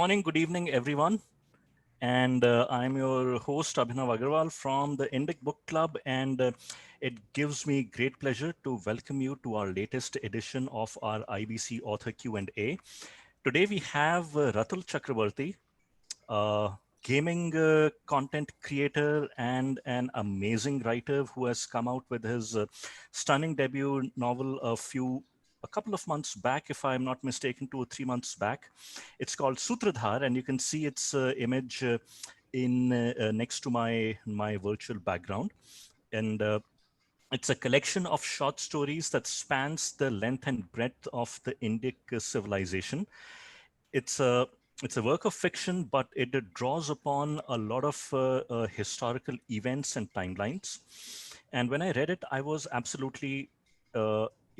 morning, good evening, everyone. And I'm your host, Abhinav Agarwal from the Indic Book Club. And it gives me great pleasure to welcome you to our latest edition of our IBC Author Q&A. Today we have Ratul Chakrabarti, a gaming content creator and an amazing writer who has come out with his stunning debut novel a couple of months back, if I'm not mistaken, 2 or 3 months back. It's called Sutradhar, and you can see its image in next to my virtual background. And it's a collection of short stories that spans the length and breadth of the Indic civilization. It's a work of fiction, but it draws upon a lot of historical events and timelines. And when I read it, I was absolutely,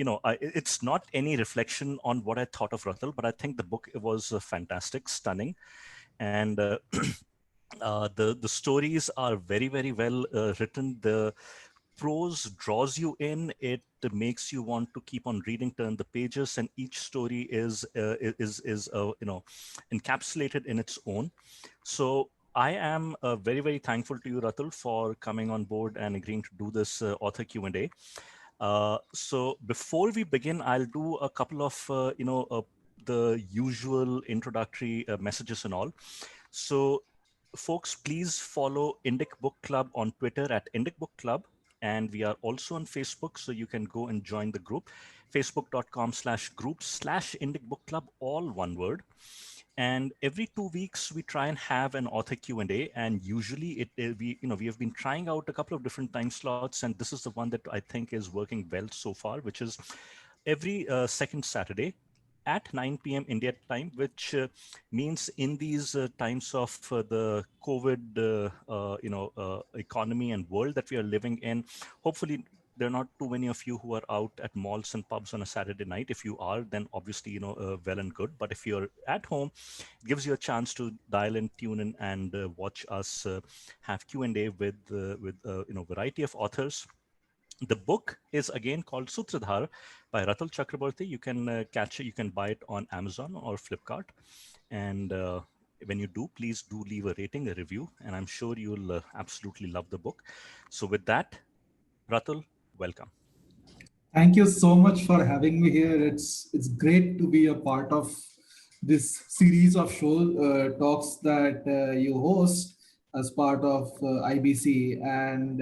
it's not any reflection on what I thought of Ratal, but I think the book was fantastic, stunning, and the stories are very well written. The prose draws you in. It makes you want to keep on reading, turn the pages, and each story is encapsulated in its own. So I am very thankful to you, Ratul, for coming on board and agreeing to do this author Q&A. So before we begin, I'll do a couple of the usual introductory messages and all. So folks, please follow Indic Book Club on Twitter at Indic Book Club. And we are also on Facebook, so you can go and join the group, facebook.com/group/Indic Book Club, all one word. And every 2 weeks, we try and have an author Q&A. And usually we have been trying out a couple of different time slots. And this is the one that I think is working well so far, which is every second Saturday at 9 p.m. India time, which means in these times of the COVID, economy and world that we are living in, hopefully there are not too many of you who are out at malls and pubs on a Saturday night. If you are, then obviously, well and good. But if you're at home, it gives you a chance to dial in, tune in, and watch us have Q&A with variety of authors. The book is again called Sutradhar by Ratul Chakraborty. You can catch it, you can buy it on Amazon or Flipkart. And when you do, please do leave a rating, a review, and I'm sure you'll absolutely love the book. So with that, Ratul, welcome. Thank you so much for having me here. It's great to be a part of this series of show talks that you host as part of IBC, and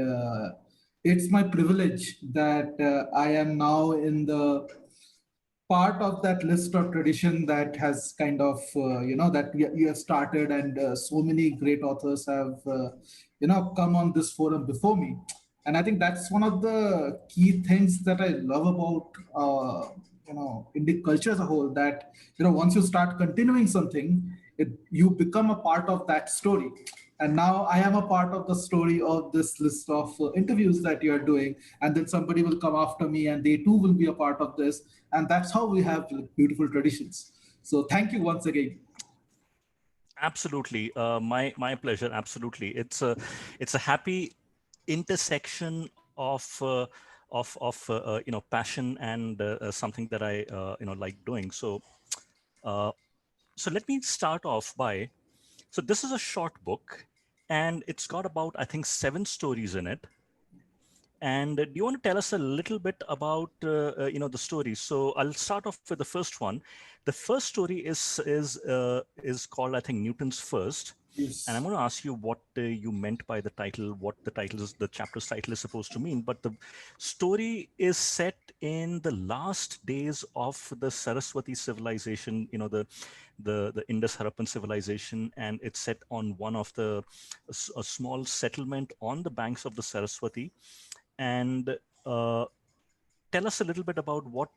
it's my privilege that I am now in the part of that list of tradition that has kind of that you have started, and so many great authors have come on this forum before me. And I think that's one of the key things that I love about Indic culture as a whole, that once you start continuing something, you become a part of that story. And now I am a part of the story of this list of interviews that you are doing, and then somebody will come after me and they too will be a part of this. And that's how we have beautiful traditions. So thank you once again. Absolutely, my pleasure. Absolutely, it's a happy intersection of passion and something that I like doing. Uh, so let me start off by, so this is a short book, and it's got about, I think, 7 stories in it. And do you want to tell us a little bit about the stories? So I'll start off with the first one. The first story is called, I think, Newton's First. And I'm Yes. going to ask you what you meant by the title, what the chapter's title is supposed to mean. But the story is set in the last days of the Saraswati civilization, the Indus Harappan civilization, and it's set on one of a small settlement on the banks of the Saraswati. And tell us a little bit about what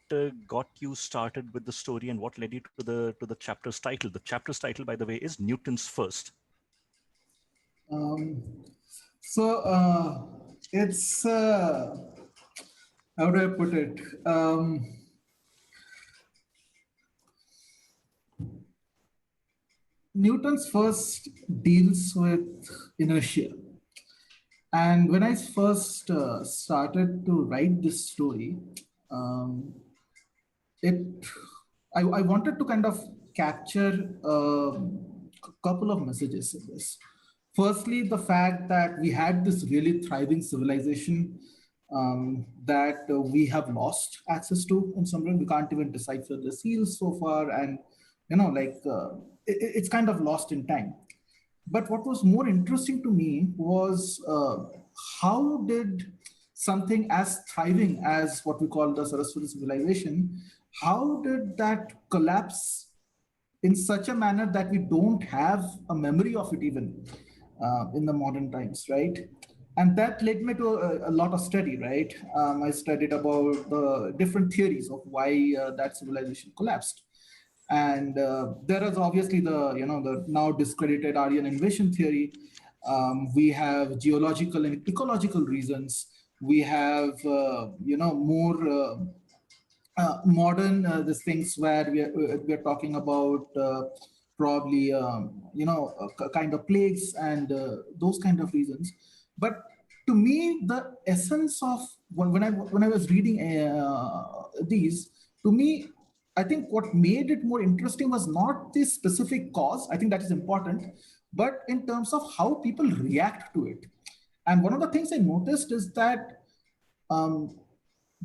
got you started with the story and what led you to the chapter's title. The chapter's title, by the way, is Newton's First. Um, so it's how do I put it? Newton's first deals with inertia. And when I first started to write this story, um, it I wanted to kind of capture. couple of messages in this. Firstly, the fact that we had this really thriving civilization that we have lost access to in some way. We can't even decipher the seals so far, and it's kind of lost in time. But what was more interesting to me was how did something as thriving as what we call the Saraswati civilization, how did that collapse in such a manner that we don't have a memory of it even in the modern times, right? And that led me to a lot of study, right? I studied about the different theories of why that civilization collapsed. And there is obviously the now discredited Aryan invasion theory. We have geological and ecological reasons. We have more modern these things where we are talking about probably kind of plagues and those kind of reasons. But to me, the essence of when I was reading these, to me, I think what made it more interesting was not the specific cause. I think that is important, but in terms of how people react to it. And one of the things I noticed is that um,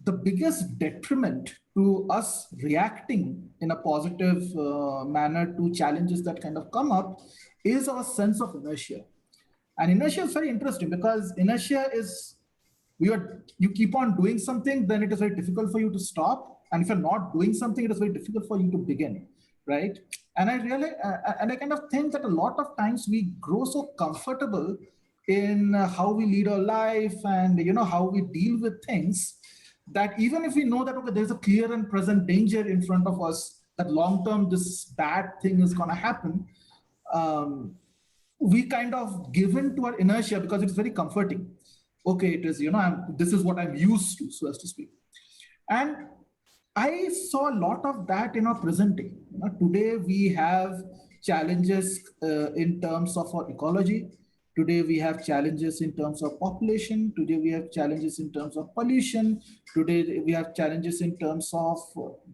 the biggest detriment to us reacting in a positive manner to challenges that kind of come up is our sense of inertia. And inertia is very interesting because inertia is you keep on doing something, then it is very difficult for you to stop. And if you're not doing something, it is very difficult for you to begin, right? And I kind of think that a lot of times we grow so comfortable in how we lead our life and how we deal with things, that even if we know that okay, there's a clear and present danger in front of us, that long term this bad thing is going to happen, um, we kind of give in to our inertia because it's very comforting. Okay, it is, this is what I'm used to, so as to speak. And I saw a lot of that in our present day. Today we have challenges in terms of our ecology. Today we have challenges in terms of population. Today we have challenges in terms of pollution. Today we have challenges in terms of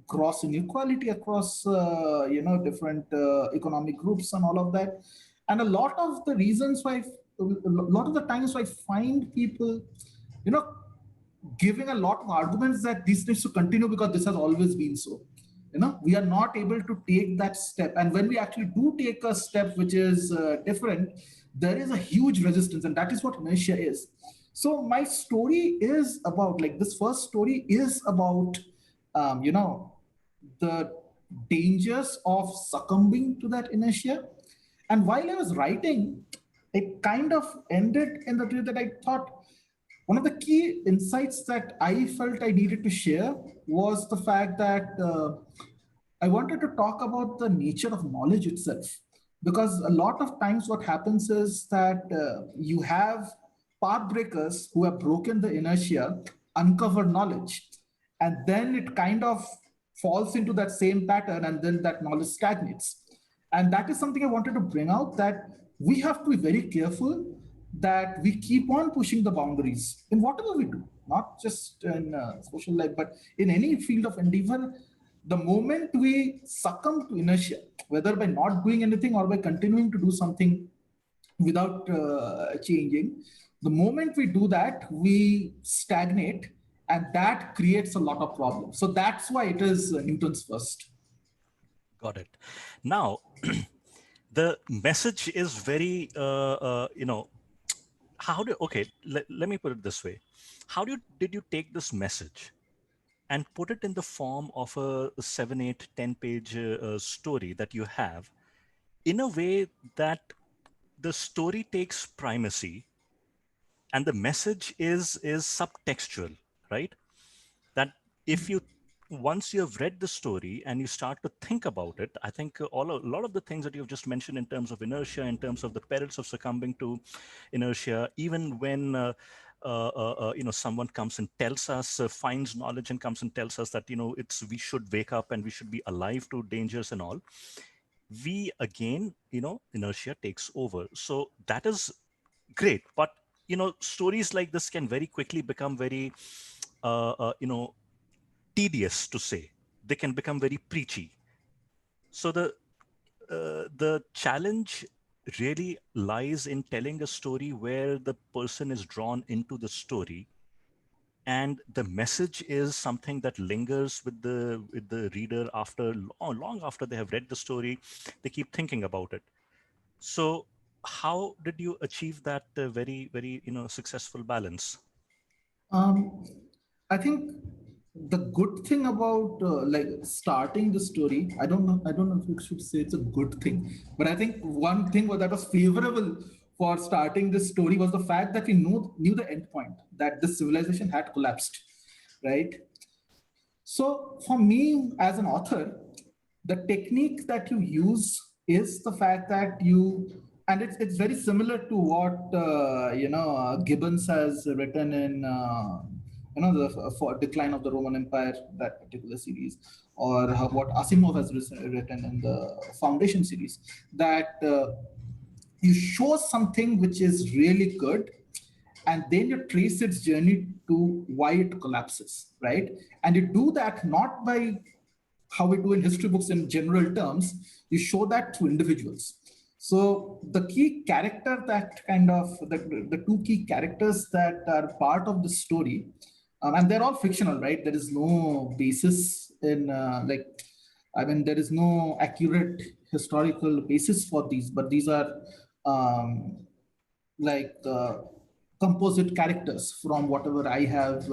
gross inequality across different economic groups and all of that. And a lot of the reasons why, a lot of the times I find people, you know, giving a lot of arguments that this needs to continue because this has always been so. We are not able to take that step, and when we actually do take a step which is different, there is a huge resistance, and that is what inertia is. So my story is about, like, this first story is about the dangers of succumbing to that inertia. And while I was writing, it kind of ended in the way that I thought one of the key insights that I felt I needed to share was the fact that I wanted to talk about the nature of knowledge itself. Because a lot of times, what happens is that you have path breakers who have broken the inertia, uncover knowledge, and then it kind of falls into that same pattern, and then that knowledge stagnates. And that is something I wanted to bring out, that we have to be very careful that we keep on pushing the boundaries in whatever we do, not just in social life, but in any field of endeavor. The moment we succumb to inertia, whether by not doing anything or by continuing to do something without changing, the moment we do that, we stagnate, and that creates a lot of problems. So that's why it is Newton's first. Got it. Now, the message is very, okay, let me put it this way. Did you take this message and put it in the form of a 7, 8, 10 page story that you have, in a way that the story takes primacy and the message is subtextual, right? That if you once you have read the story and you start to think about it, I think a lot of the things that you've just mentioned in terms of inertia, in terms of the perils of succumbing to inertia, even when someone comes and tells us, finds knowledge and comes and tells us that we should wake up and we should be alive to dangers and all, we again, inertia takes over. So that is great, but stories like this can very quickly become very tedious to say. They can become very preachy. So the challenge really lies in telling a story where the person is drawn into the story, and the message is something that lingers with the reader after long after they have read the story. They keep thinking about it. So how did you achieve that very successful balance? Um, I think the good thing about like starting the story, I don't know if you should say it's a good thing, but I think one thing that was favorable for starting this story was the fact that we knew the end point, that this civilization had collapsed, right? So for me as an author, the technique that you use is the fact that and it's very similar to what Gibbons has written in the for Decline of the Roman Empire, that particular series, or what Asimov has written in the Foundation series, that you show something which is really good, and then you trace its journey to why it collapses, right? And you do that not by how we do in history books in general terms, you show that through individuals. So the key character that kind of the two key characters that are part of the story, and they're all fictional, right? There is no basis in I mean, there is no accurate historical basis for these, but these are um, like composite characters from whatever I have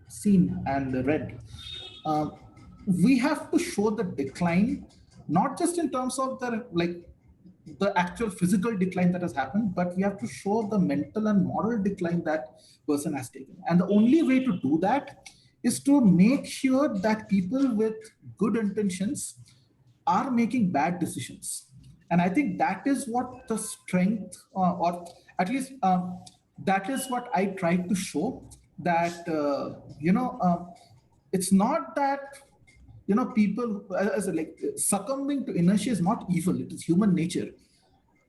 seen and read. Uh, we have to show the decline, not just in terms of the actual physical decline that has happened, but we have to show the mental and moral decline that person has taken. And the only way to do that is to make sure that people with good intentions are making bad decisions. And I think that is what the strength, or at least that is what I tried to show, that it's not that people as like succumbing to inertia is not evil, it is human nature.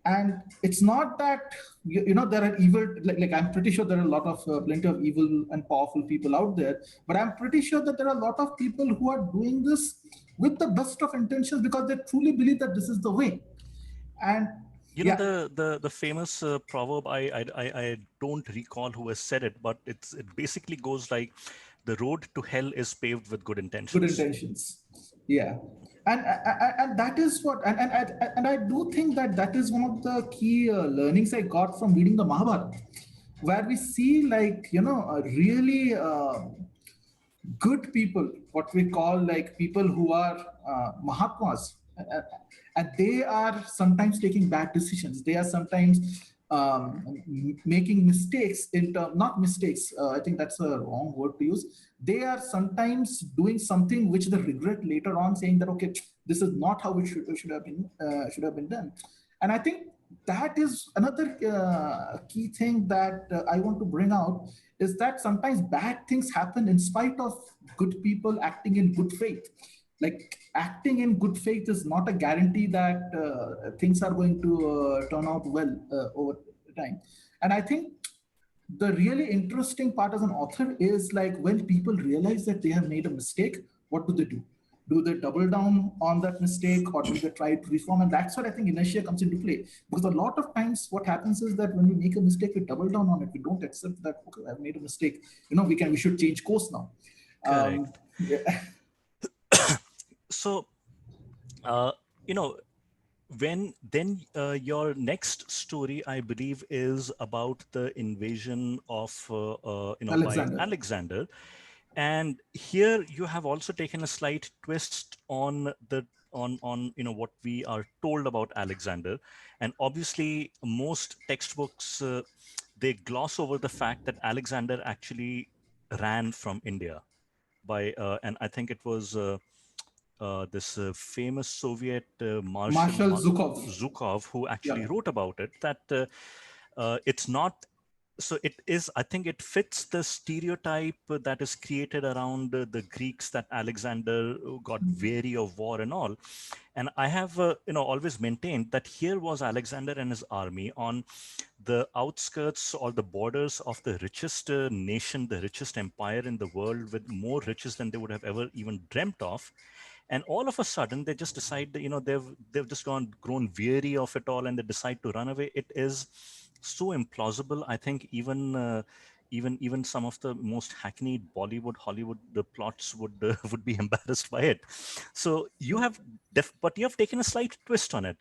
And it's not that there are evil, like I'm pretty sure there are a lot of plenty of evil and powerful people out there, but I'm pretty sure that there are a lot of people who are doing this with the best of intentions because they truly believe that this is the way. And You know, yeah, the famous proverb, I don't recall who has said it, but it basically goes like, the road to hell is paved with good good intentions. intentions. Yeah. And that is what, and I do think that that is one of the key learnings I got from reading the Mahabharata, where we see really good people, what we call like people who are Mahatmas, and they are sometimes taking bad decisions. They are sometimes making mistakes in term, not mistakes. I think that's a wrong word to use. They are sometimes doing something which they regret later on, saying that okay, this is not how it should have been done. And I think that is another key thing that I want to bring out, is that sometimes bad things happen in spite of good people acting in good faith. Like acting in good faith is not a guarantee that things are going to turn out well over time. And I think the really interesting part as an author is like when people realize that they have made a mistake, what do they do? Do they double down on that mistake, or do they try to reform? And that's what I think inertia comes into play. Because a lot of times what happens is that when we make a mistake, we double down on it. We don't accept that, okay, I've made a mistake. We should change course now. Correct. Yeah. So, uh, you know, when then your next story, I believe, is about the invasion of by Alexander. Alexander. And here you have also taken a slight twist on what we are told about Alexander. And obviously most textbooks, they gloss over the fact that Alexander actually ran from India by and I think it was this famous Soviet Marshal Zhukov. Zhukov, who Yeah. actually wrote about it, that it's not. So it is, I think it fits the stereotype that is created around the Greeks, that Alexander got weary of war and all. And I have, always maintained that here was Alexander and his army on the outskirts or the borders of the richest nation, the richest empire in the world, with more riches than they would have ever even dreamt of. and all of a sudden they just decide that, they've just grown weary of it all, and they decide to run away. It is so implausible. I think even some of the most hackneyed Bollywood, Hollywood the plots would would be embarrassed by it. So but you have taken a slight twist on it.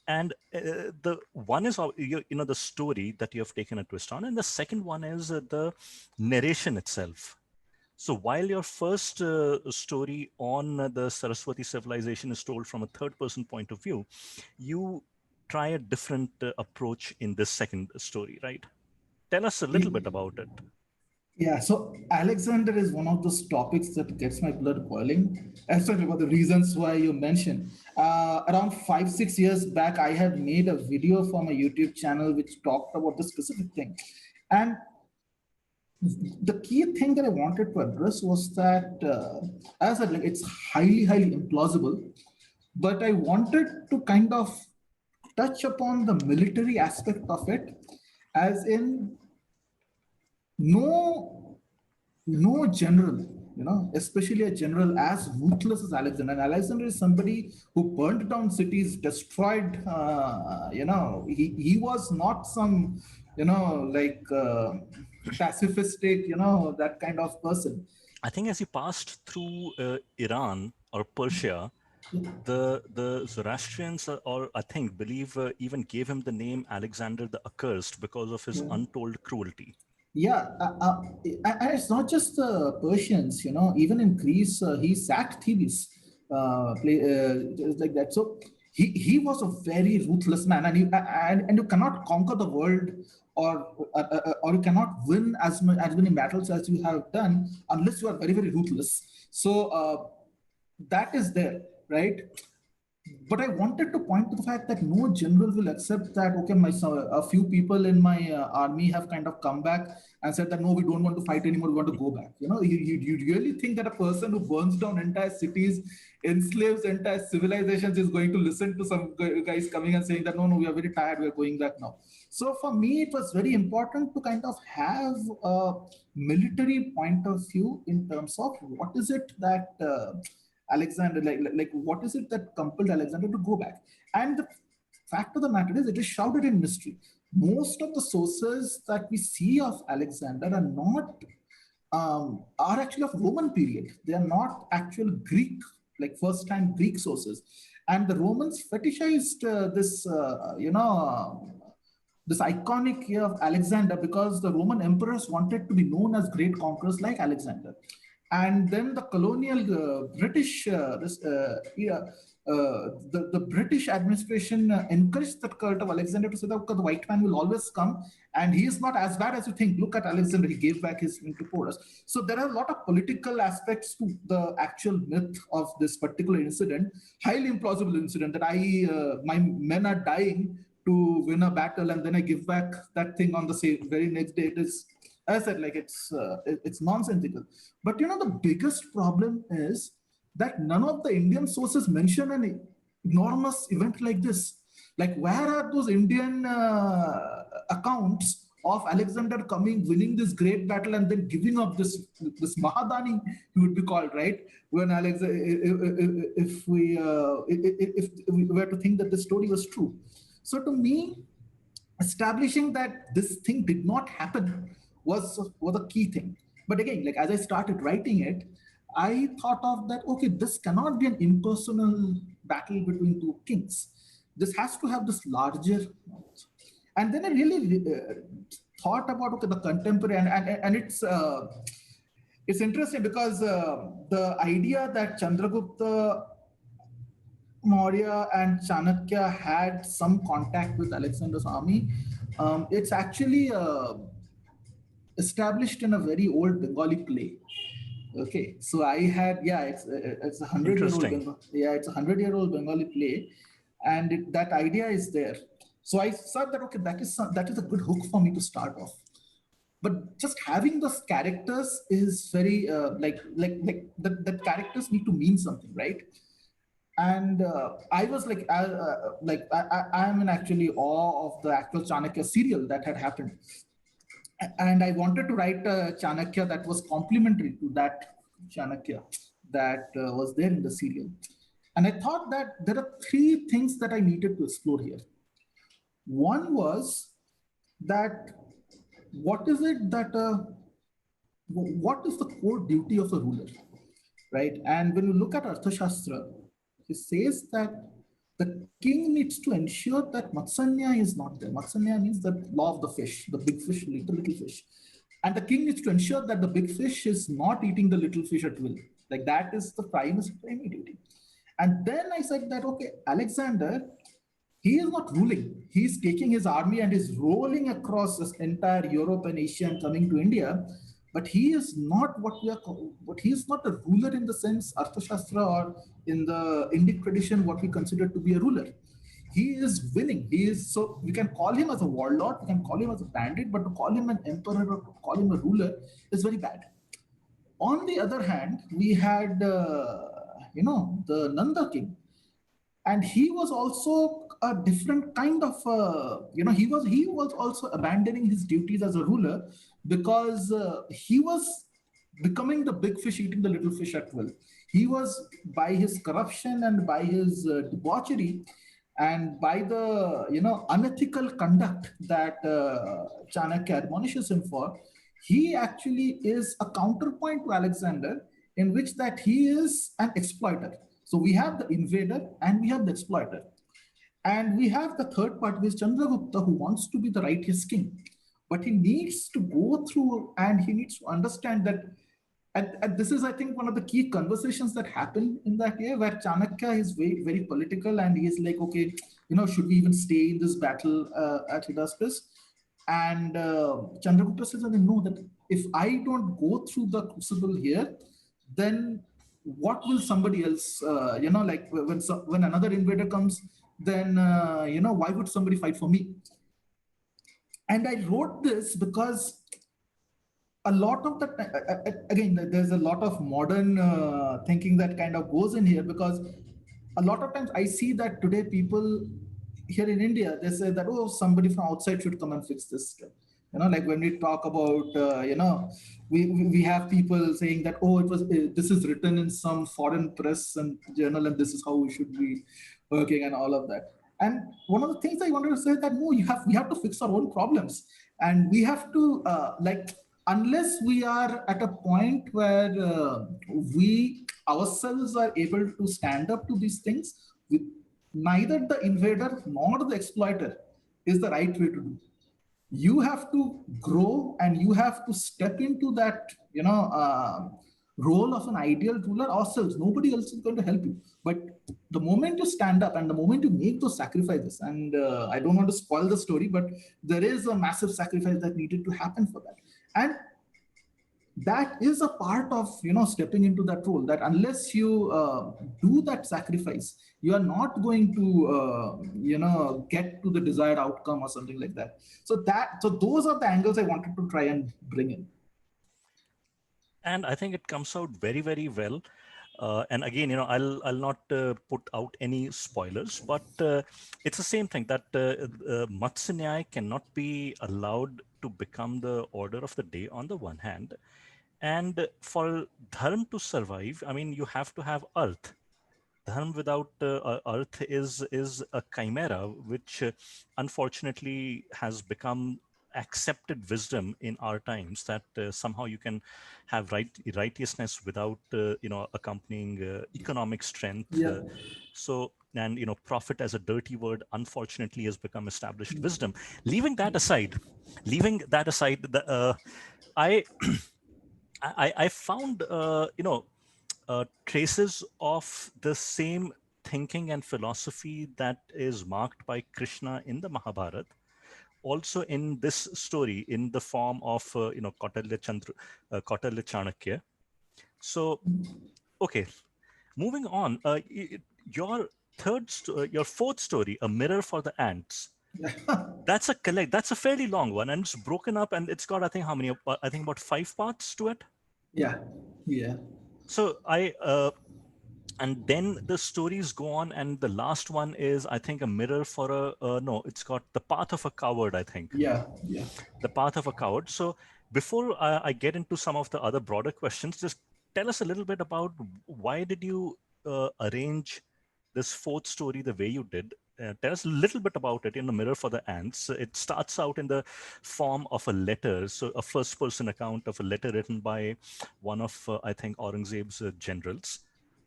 And the one is the story that you have taken a twist on, and the second one is the narration itself. So while your first story on the Saraswati civilization is told from a third person point of view, you try a different approach in this second story, right? Tell us a little bit about it. Yeah, so Alexander is one of those topics that gets my blood boiling, especially about the reasons why you mentioned. Around 5, 6 years back, I had made a video for my YouTube channel which talked about the specific thing. And the key thing that I wanted to address was that, as I said, like, it's highly, highly implausible, but I wanted to kind of touch upon the military aspect of it, as in no general, especially a general as ruthless as Alexander. And Alexander is somebody who burned down cities, destroyed, he was not some, like pacifistic, that kind of person. I think as he passed through Iran or Persia, the Zoroastrians, or I think believe, even gave him the name Alexander the Accursed because of his untold cruelty. Yeah, and it's not just the Persians, even in Greece, he sacked Thebes, just like that. So he was a very ruthless man, and you cannot conquer the world, or you cannot win as many battles as you have done unless you are very, very ruthless. So that is there, right? But I wanted to point to the fact that no general will accept that, okay, a few people in my army have kind of come back and said that, no, we don't want to fight anymore, we want to go back. You really think that a person who burns down entire cities, enslaves entire civilizations, is going to listen to some guys coming and saying that, no, we are very tired, we are going back now. So for me, it was very important to kind of have a military point of view in terms of what is it that Alexander, like what is it that compelled Alexander to go back? And the fact of the matter is, it is shrouded in mystery. Most of the sources that we see of Alexander are not are actually of Roman period. They are not actual Greek, like first-time Greek sources. And the Romans fetishized this iconic year of Alexander because the Roman emperors wanted to be known as great conquerors like Alexander. And then the colonial British, the British administration encouraged the cult of Alexander to say that the white man will always come and he is not as bad as you think. Look at Alexander, he gave back his ring to Porus. So there are a lot of political aspects to the actual myth of this particular incident, highly implausible incident that my men are dying to win a battle and then I give back that thing on the same very next day. It is, as I said, like it's nonsensical. But the biggest problem is that none of the Indian sources mention an enormous event like this. Like, where are those Indian accounts of Alexander coming, winning this great battle, and then giving up this Mahadani, he would be called, right? When if we were to think that the story was true. So to me, establishing that this thing did not happen was a key thing. But again, like as I started writing it, I thought of that, okay, this cannot be an impersonal battle between two kings. This has to have this larger. And then I really thought about, okay, the contemporary, and it's interesting because the idea that Chandragupta Maurya and Chanakya had some contact with Alexander's army, it's actually established in a very old Bengali play. Okay, so I had, it's a 100-year-old, it's a 100-year-old Bengali play, and that idea is there. So I thought that, okay, that is a good hook for me to start off. But just having those characters is very the characters need to mean something, right? And I was like, I'm in actually awe of the actual Chanakya serial that had happened. And I wanted to write a Chanakya that was complementary to that Chanakya. that was there in the serial. And I thought that there are three things that I needed to explore here. One was that what is it that what is the core duty of a ruler, right? And when you look at Arthashastra, it says that the king needs to ensure that Matsanya is not there. Matsanya means the law of the fish, the big fish, little fish. And the king needs to ensure that the big fish is not eating the little fish at will. Like that is the primary duty. And then I said that, okay, Alexander, he is not ruling. He is taking his army and is rolling across this entire Europe and Asia and coming to India. But he is not what he is not a ruler in the sense Arthashastra or in the Indic tradition, what we consider to be a ruler. He is winning. He is, so we can call him as a warlord, we can call him as a bandit, but to call him an emperor or to call him a ruler is very bad. On the other hand, we had the Nanda king, and he was also a different kind of he was also abandoning his duties as a ruler because he was becoming the big fish eating the little fish at will. He was, by his corruption and by his debauchery and by the unethical conduct that Chanakya admonishes him for, he actually is a counterpoint to Alexander, in which that he is an exploiter. So we have the invader and we have the exploiter. And we have the third part, which is Chandragupta, who wants to be the righteous king. But he needs to go through and he needs to understand that. And this is, I think, one of the key conversations that happen in that year, where Chanakya is very, very political and he is like, okay, should we even stay in this battle at Hydaspes? And Chandragupta says, no, that if I don't go through the crucible here, then what will somebody else, like when another invader comes, then, why would somebody fight for me? And I wrote this because a lot of the again, there's a lot of modern thinking that kind of goes in here, because a lot of times I see that today people here in India, they say that, oh, somebody from outside should come and fix this. Like when we talk about, we have people saying that, oh, this is written in some foreign press and journal, and this is how we should be working and all of that. And one of the things I wanted to say that, no, we have to fix our own problems, and we have to unless we are at a point where we ourselves are able to stand up to these things, with neither the invader nor the exploiter is the right way to do. You have to grow and you have to step into that role of an ideal ruler ourselves. Nobody else is going to help you. But the moment you stand up and the moment you make those sacrifices, and I don't want to spoil the story, but there is a massive sacrifice that needed to happen for that. And that is a part of stepping into that role, that unless you do that sacrifice, you are not going to get to the desired outcome or something like that. So those are the angles I wanted to try and bring in. And I think it comes out very, very well. And again, I'll not put out any spoilers, but it's the same thing that Matsya Nyaya cannot be allowed to become the order of the day on the one hand. And for dharma to survive, I mean, you have to have earth. Dharma without earth is a chimera, which unfortunately has become accepted wisdom in our times, that somehow you can have righteousness without accompanying economic strength. Yeah. And profit as a dirty word unfortunately has become established wisdom. Leaving that aside, I found traces of the same thinking and philosophy that is marked by Krishna in the Mahabharata, also in this story, in the form of Kautilya Chanakya. So, okay, moving on. Your fourth story, A Mirror for the Ants. That's a fairly long one, and it's broken up, and it's got, I think, how many? I think about 5 parts to it. Yeah. So and then the stories go on, and the last one is, I think, A Mirror for it's got The Path of a Coward, I think. Yeah. The Path of a Coward. So before I get into some of the other broader questions, just tell us a little bit about why did you arrange this fourth story the way you did. Tell us a little bit about it in the Mirror for the Ants. It starts out in the form of a letter, so a first-person account of a letter written by one of, I think, Aurangzeb's generals,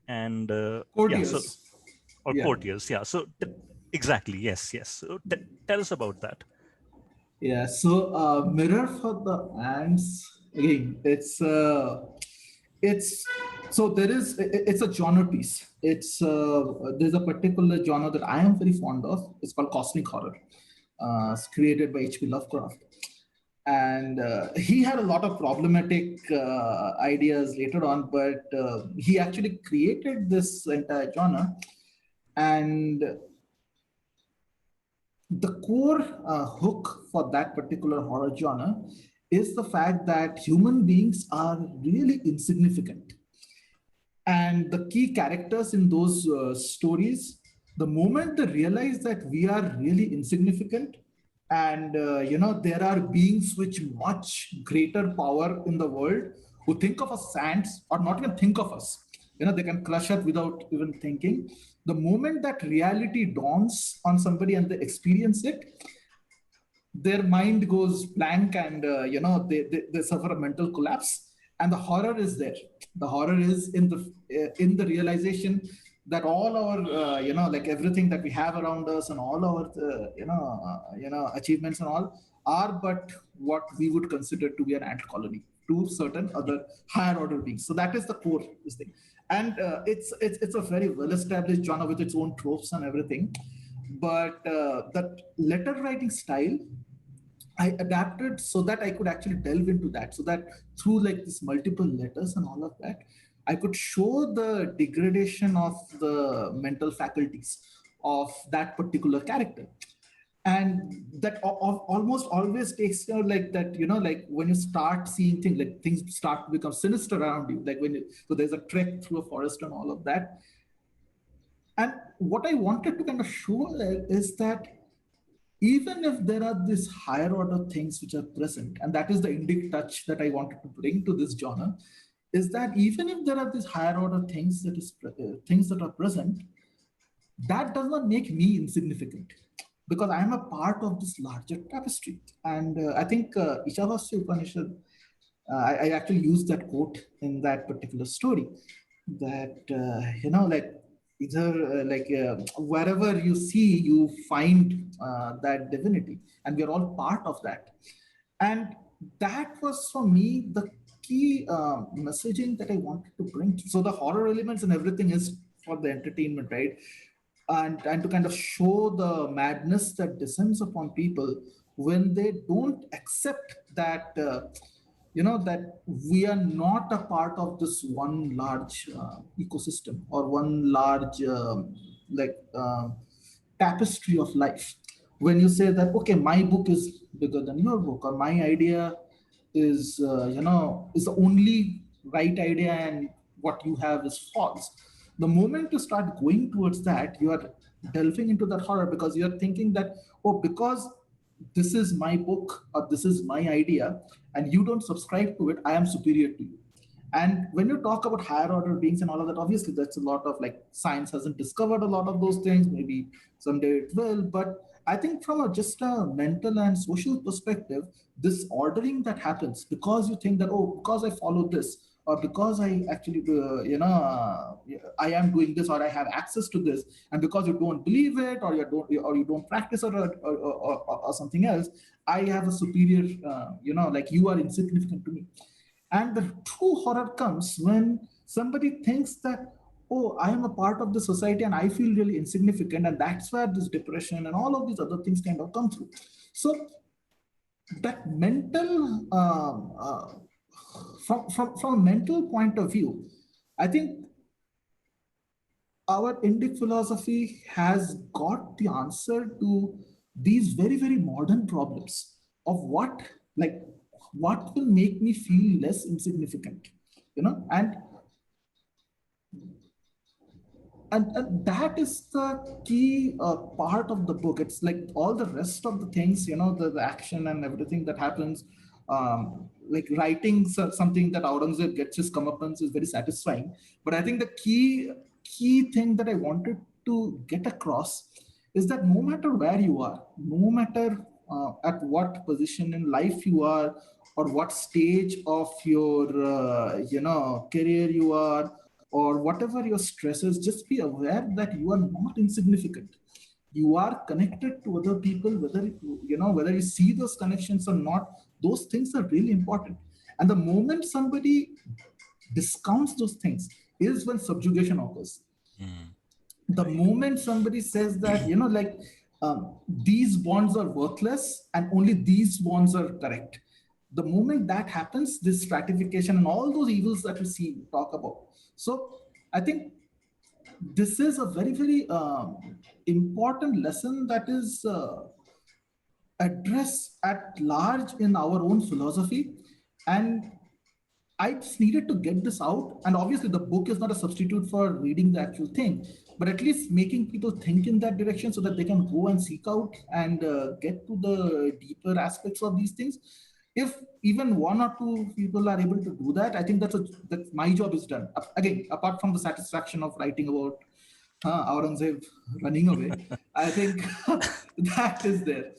and yeah, so Courtiers. or Yeah. courtiers, yeah. So exactly, yes, yes. So tell us about that. Yeah, so Mirror for the Ants, again, it's so there is it's a genre piece. There's a particular genre that I am very fond of. It's called cosmic horror. It's created by H.P. Lovecraft, and he had a lot of problematic ideas later on, but he actually created this entire genre. And the core hook for that particular horror genre is the fact that human beings are really insignificant. And the key characters in those stories, the moment they realize that we are really insignificant, and there are beings with much greater power in the world who think of us ants or not even think of us, they can crush us without even thinking. The moment that reality dawns on somebody and they experience it, their mind goes blank, and they suffer a mental collapse. And the horror is there. The horror is in the realization that all our like everything that we have around us and all our achievements and all are but what we would consider to be an ant colony to certain other higher order beings. So that is the core this thing. And it's a very well established genre with its own tropes and everything. But that letter writing style I adapted so that I could actually delve into that, so that through like these multiple letters and all of that, I could show the degradation of the mental faculties of that particular character. And that almost always takes like that, like when you start seeing things, like things start to become sinister around you, like so there's a trek through a forest and all of that. And what I wanted to kind of show is that even if there are these higher order things which are present, and that is the indic touch that I wanted to bring to this genre, is that even if there are these higher order things that are present, that does not make me insignificant, because I am a part of this larger tapestry. And I think Ishavasya Upanishad, I actually used that quote in that particular story, that like either wherever you see, you find that divinity, and we are all part of that. And that was for me the key messaging that I wanted to bring. So the horror elements and everything is for the entertainment, right? And to kind of show the madness that descends upon people when they don't accept that that we are not a part of this one large ecosystem or one large like tapestry of life. When you say that, okay, my book is bigger than your book, or my idea is the only right idea and what you have is false. The moment you start going towards that, you are delving into that horror, because you're thinking that, oh, because this is my book or this is my idea and you don't subscribe to it, I am superior to you. And when you talk about higher order beings and all of that, obviously that's a lot of like science hasn't discovered a lot of those things. Maybe someday it will. But I think from just a mental and social perspective, this ordering that happens because you think that, oh, because I follow this, or because I actually, I am doing this, or I have access to this, and because you don't believe it, or you don't practice it, or something else, I have a superior, like you are insignificant to me. And the true horror comes when somebody thinks that, oh, I am a part of the society and I feel really insignificant. And that's where this depression and all of these other things kind of come through. So that mental, from a mental point of view, I think our Indic philosophy has got the answer to these very, very modern problems of what will make me feel less insignificant, and and that is the key part of the book. It's like all the rest of the things, the action and everything that happens, like writing something that Aurangzeb gets his comeuppance is very satisfying. But I think the key thing that I wanted to get across is that no matter where you are, no matter at what position in life you are, or what stage of your career you are, or whatever your stress is, just be aware that you are not insignificant. You are connected to other people, whether you see those connections or not. Those things are really important. And the moment somebody discounts those things is when subjugation occurs. Mm. The Right. moment somebody says that, these bonds are worthless and only these bonds are correct, the moment that happens, this stratification and all those evils that we see talk about. So I think this is a very, very important lesson that is addressed at large in our own philosophy. And I just needed to get this out. And obviously, the book is not a substitute for reading the actual thing, but at least making people think in that direction so that they can go and seek out and get to the deeper aspects of these things. If even one or two people are able to do that, I think that my job is done. Again, apart from the satisfaction of writing about Aurangzeb running away, I think that is there.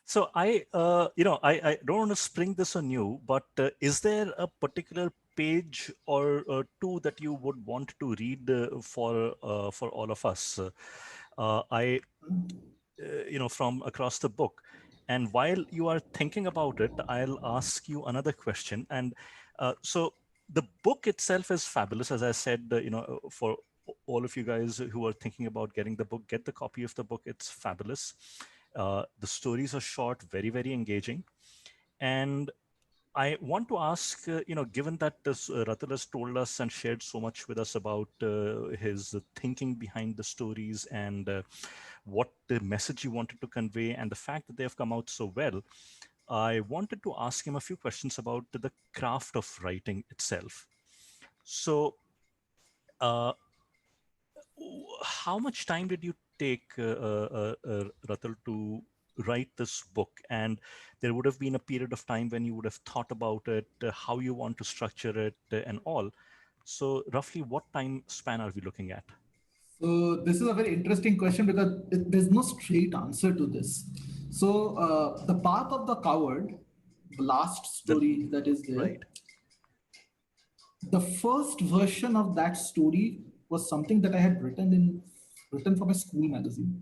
So I don't want to spring this on you, but is there a particular page or two that you would want to read for all of us? From across the book. And while you are thinking about it, I'll ask you another question. And so the book itself is fabulous, as I said. For all of you guys who are thinking about getting the book, get the copy of the book. It's fabulous. The stories are short, very, very engaging. And I want to ask, given that this Ratul has told us and shared so much with us about his thinking behind the stories and what the message he wanted to convey and the fact that they have come out so well, I wanted to ask him a few questions about the craft of writing itself. So, uh, how much time did you take, Ratul, to write this book? And there would have been a period of time when you would have thought about it, how you want to structure it, and all. So, roughly, what time span are we looking at? So this is a very interesting question because there's no straight answer to this. So the Path of the Coward, the last The story that is there, right. the first version of that story was something that I had written for my school magazine.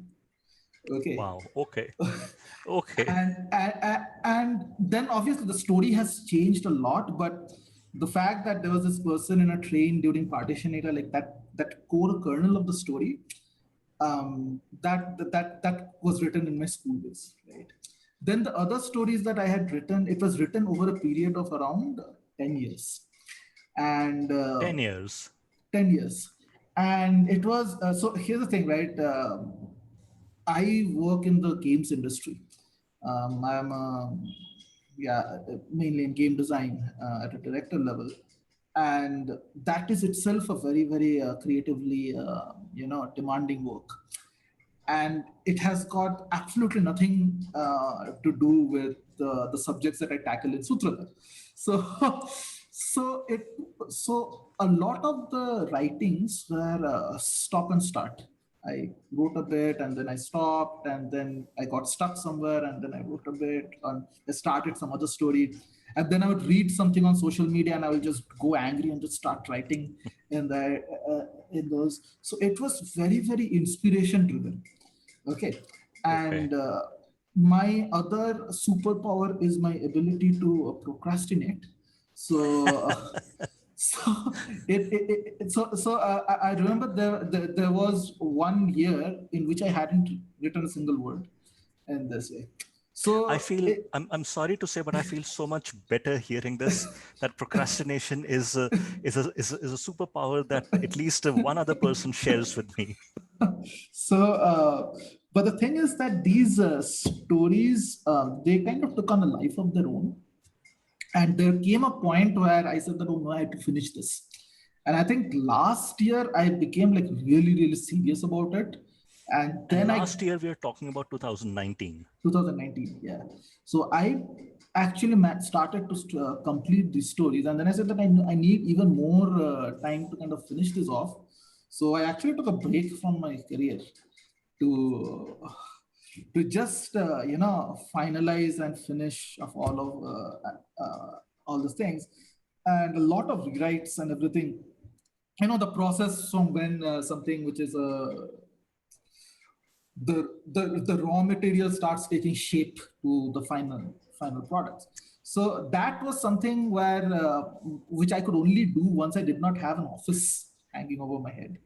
Okay, Wow. Okay. Okay. and then obviously the story has changed a lot, but the fact that there was this person in a train during partition era, like that core kernel of the story, that was written in my school days, right? Then the other stories that I had written, it was written over a period of around 10 years. And 10 years. 10 years. And it was, so here's the thing, right? I work in the games industry. I'm yeah, mainly in game design at a director level, and that is itself a very, very creatively, demanding work. And it has got absolutely nothing to do with the subjects that I tackle in Sutradhar. So, so it, so a lot of the writings were stop and start. I wrote a bit and then I stopped and then I got stuck somewhere and then I wrote a bit and I started some other story. And then I would read something on social media and I will just go angry and just start writing in the in those. So it was very, very inspiration driven. Okay. Okay. And my other superpower is my ability to procrastinate. So, so I remember there was 1 year in which I hadn't written a single word in this way. I So feel I'm sorry to say, but I feel so much better hearing this. That procrastination is a superpower that at least one other person shares with me. but the thing is that these stories, they kind of took on a life of their own. And there came a point where I said that, oh no, I had to finish this. And I think last year I became like really, really serious about it. And And then last year we are talking about 2019. 2019, yeah. So I actually started to complete these stories. And then I said that I need even more time to kind of finish this off. So I actually took a break from my career to just finalize and finish of all those things, and a lot of rewrites and everything. The process from when something which is the raw material starts taking shape to the final products. So that was something where which I could only do once I did not have an office hanging over my head.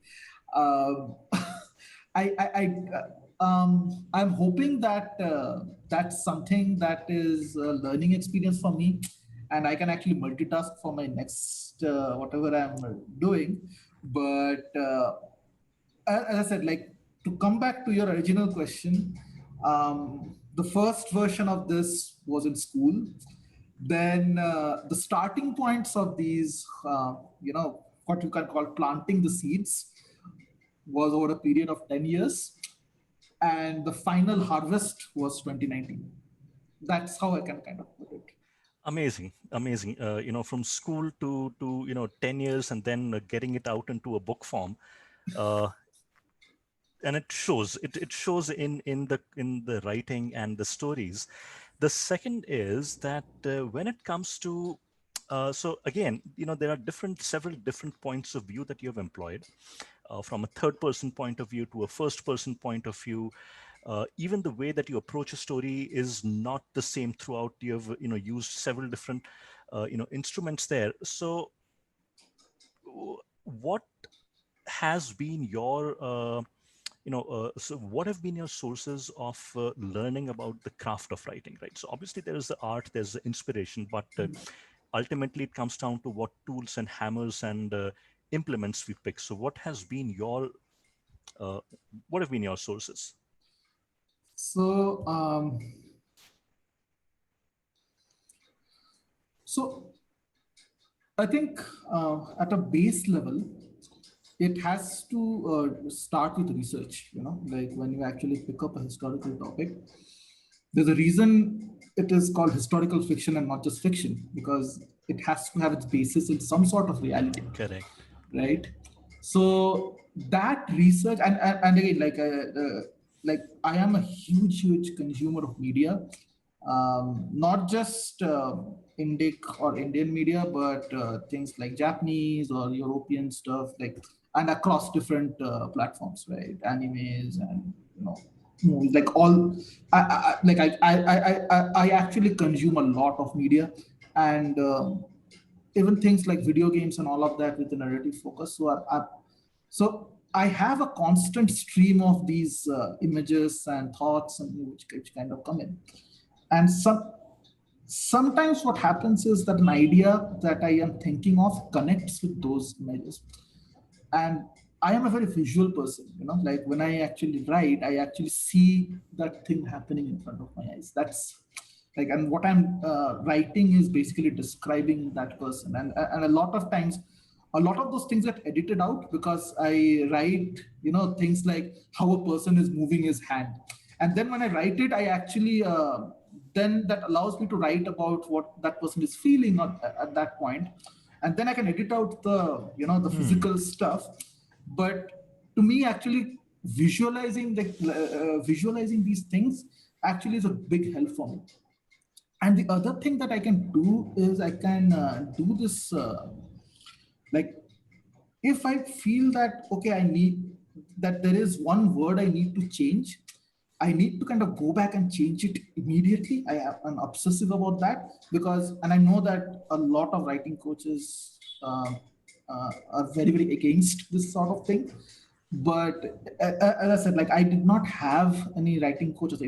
um, I'm hoping that that's something that is a learning experience for me, and I can actually multitask for my next whatever I'm doing. But as I said, like, to come back to your original question, the first version of this was in school. Then the starting points of these, what you can call planting the seeds, was over a period of 10 years. And the final harvest was 2019. That's how I can kind of put it. Amazing, amazing. From school to 10 years, and then getting it out into a book form. Uh, and it shows in the writing and the stories. The second is that when it comes to so again, there are several different points of view that you have employed, from a third person point of view to a first person point of view. Even the way that you approach a story is not the same throughout. You have used several different instruments there. So what has been your so what have been your sources of learning about the craft of writing, right? So obviously there is the art, there's the inspiration, but ultimately it comes down to what tools and hammers and implements we pick. So uh, what have been your sources? So, so I think at a base level, it has to start with research. Like when you actually pick up a historical topic, there's a reason it is called historical fiction and not just fiction, because it has to have its basis in some sort of reality, Correct. right? So that research, and again, like I am a huge consumer of media, not just Indic or Indian media, but things like Japanese or European stuff, like, and across different platforms, right? Animes and movies, like all. I actually consume a lot of media, and even things like video games and all of that with the narrative focus. So I have a constant stream of these images and thoughts, and which kind of come in. And sometimes what happens is that an idea that I am thinking of connects with those images. And I am a very visual person, like when I actually write, I actually see that thing happening in front of my eyes. That's like, and what I'm writing is basically describing that person. And a lot of times, a lot of those things get edited out because I write, things like how a person is moving his hand. And then when I write it, I actually, then that allows me to write about what that person is feeling at that point. And then I can edit out the physical stuff. But to me, actually visualizing these things actually is a big help for me. And the other thing that I can do is I can do this, like, if I feel that, okay, I need that there is one word I need to change, I need to kind of go back and change it immediately. I'm obsessive about that, because, and I know that a lot of writing coaches are very against this sort of thing. But as I said, like, I did not have any writing coaches.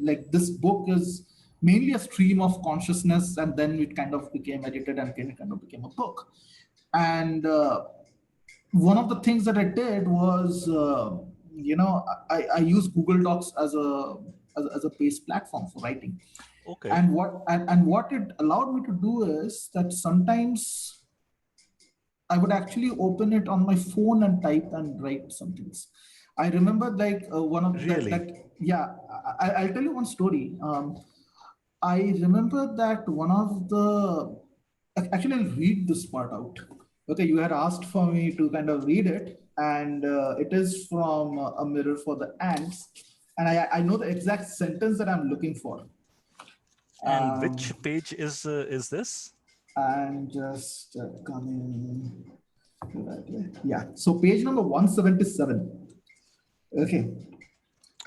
Like, this book is mainly a stream of consciousness, and then it kind of became edited and it kind of became a book. And one of the things that I did was, I use Google Docs as a base platform for writing. Okay. And what it allowed me to do is that sometimes I would actually open it on my phone and type and write some things. I remember, like, one of that Really? that yeah, I'll tell you one story. I remember that one of the, actually, I'll read this part out. Okay, you had asked for me to kind of read it, and it is from A Mirror for the Ants. And I know the exact sentence that I'm looking for. And which Um, page is this? and just coming to that way. Yeah, so page number 177. Okay,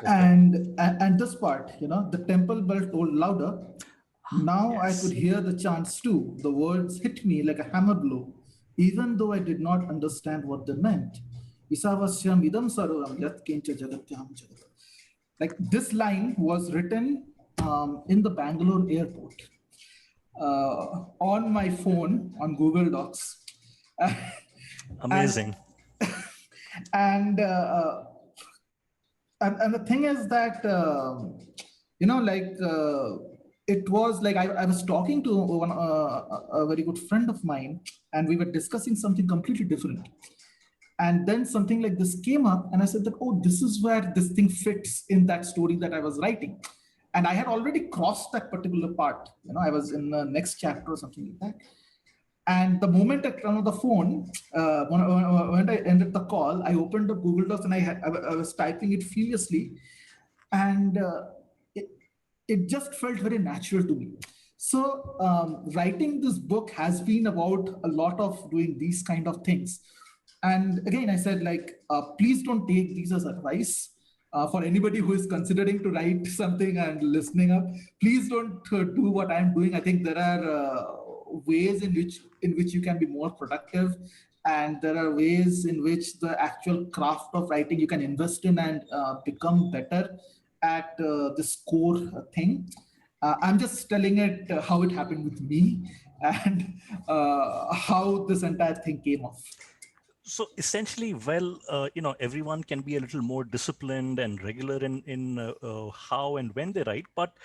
Okay. and this part, the temple bell tolled louder. Now I could Yes. hear the chants too. The words hit me like a hammer blow, even though I did not understand what they meant. Isavasyam idam saroram yat kincha jagatyam jagat. Like this line was written in the Bangalore airport on my phone on Google Docs. and Amazing. and and the thing is that like it was like I was talking to a very good friend of mine, and we were discussing something completely different, and then something like this came up, and I said that, oh, this is where this thing fits in that story that I was writing. And I had already crossed that particular part. I was in the next chapter or something like that. And the moment I turned on the phone, when I ended the call, I opened up Google Docs, and I was typing it furiously, and it, it just felt very natural to me. So writing this book has been about a lot of doing these kind of things. And again, I said, like, please don't take these as advice. For anybody who is considering to write something and listening up, please don't do what I'm doing. I think there are ways in which you can be more productive, and there are ways in which the actual craft of writing you can invest in and become better at this core thing. I'm just telling it how it happened with me, and how this entire thing came off. So essentially, well, everyone can be a little more disciplined and regular in how and when they write. But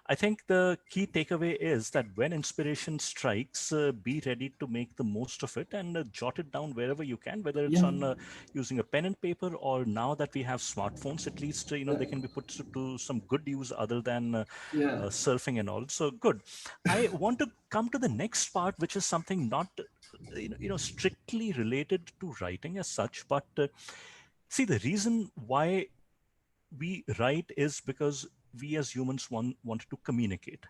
I think the key takeaway is that when inspiration strikes, be ready to make the most of it and jot it down wherever you can, whether it's Yeah, on using a pen and paper, or now that we have smartphones, at least yeah, they can be put to some good use other than yeah. surfing and all. So good. I want to come to the next part, which is something not strictly related to writing as such, but see, the reason why we write is because we as humans want to communicate,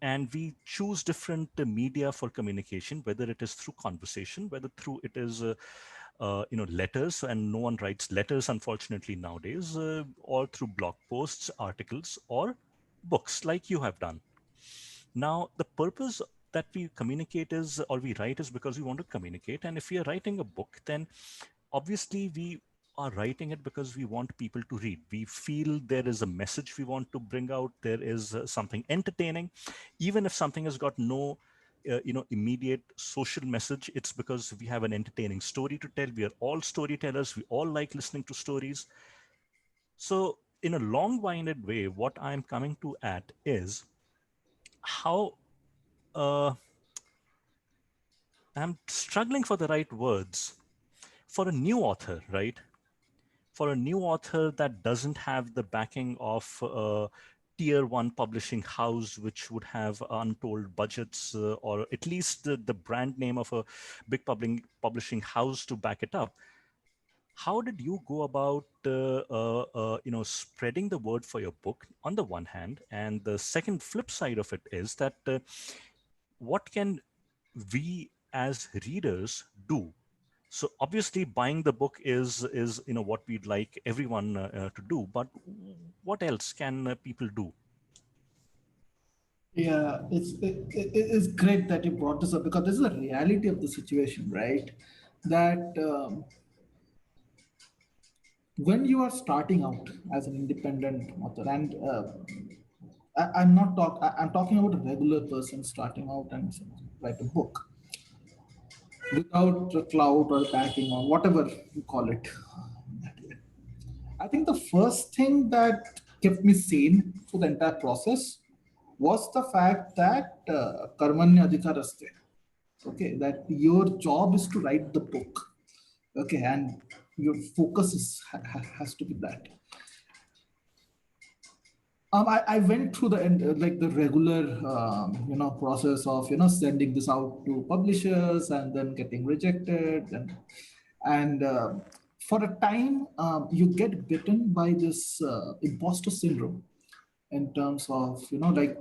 and we choose different media for communication, whether it is through conversation, whether through it is letters, and no one writes letters unfortunately nowadays, or through blog posts, articles, or books like you have done. Now, the purpose that we communicate is, or we write, is because we want to communicate. And if we are writing a book, then obviously we are writing it because we want people to read. We feel there is a message we want to bring out. There is something entertaining, even if something has got no immediate social message. It's because we have an entertaining story to tell. We are all storytellers. We all like listening to stories. So in a long-winded way, what I'm coming to at is how uh, I'm struggling for the right words for a new author, right? For a new author that doesn't have the backing of a tier one publishing house, which would have untold budgets, or at least the brand name of a big publishing house to back it up. How did you go about, spreading the word for your book on the one hand, and the second flip side of it is that what can we as readers do? So obviously buying the book is what we'd like everyone to do, but what else can people do? Yeah, it's great that you brought this up, because this is the reality of the situation, right? That when you are starting out as an independent author, and I'm talking about a regular person starting out and write a book without a cloud or backing or whatever you call it. I think the first thing that kept me sane through the entire process was the fact that karmanya adhikaraste. Okay, that your job is to write the book. Okay, and your focus has to be that. I went through like the regular, process of, sending this out to publishers and then getting rejected. And for a time, you get bitten by this imposter syndrome in terms of, like,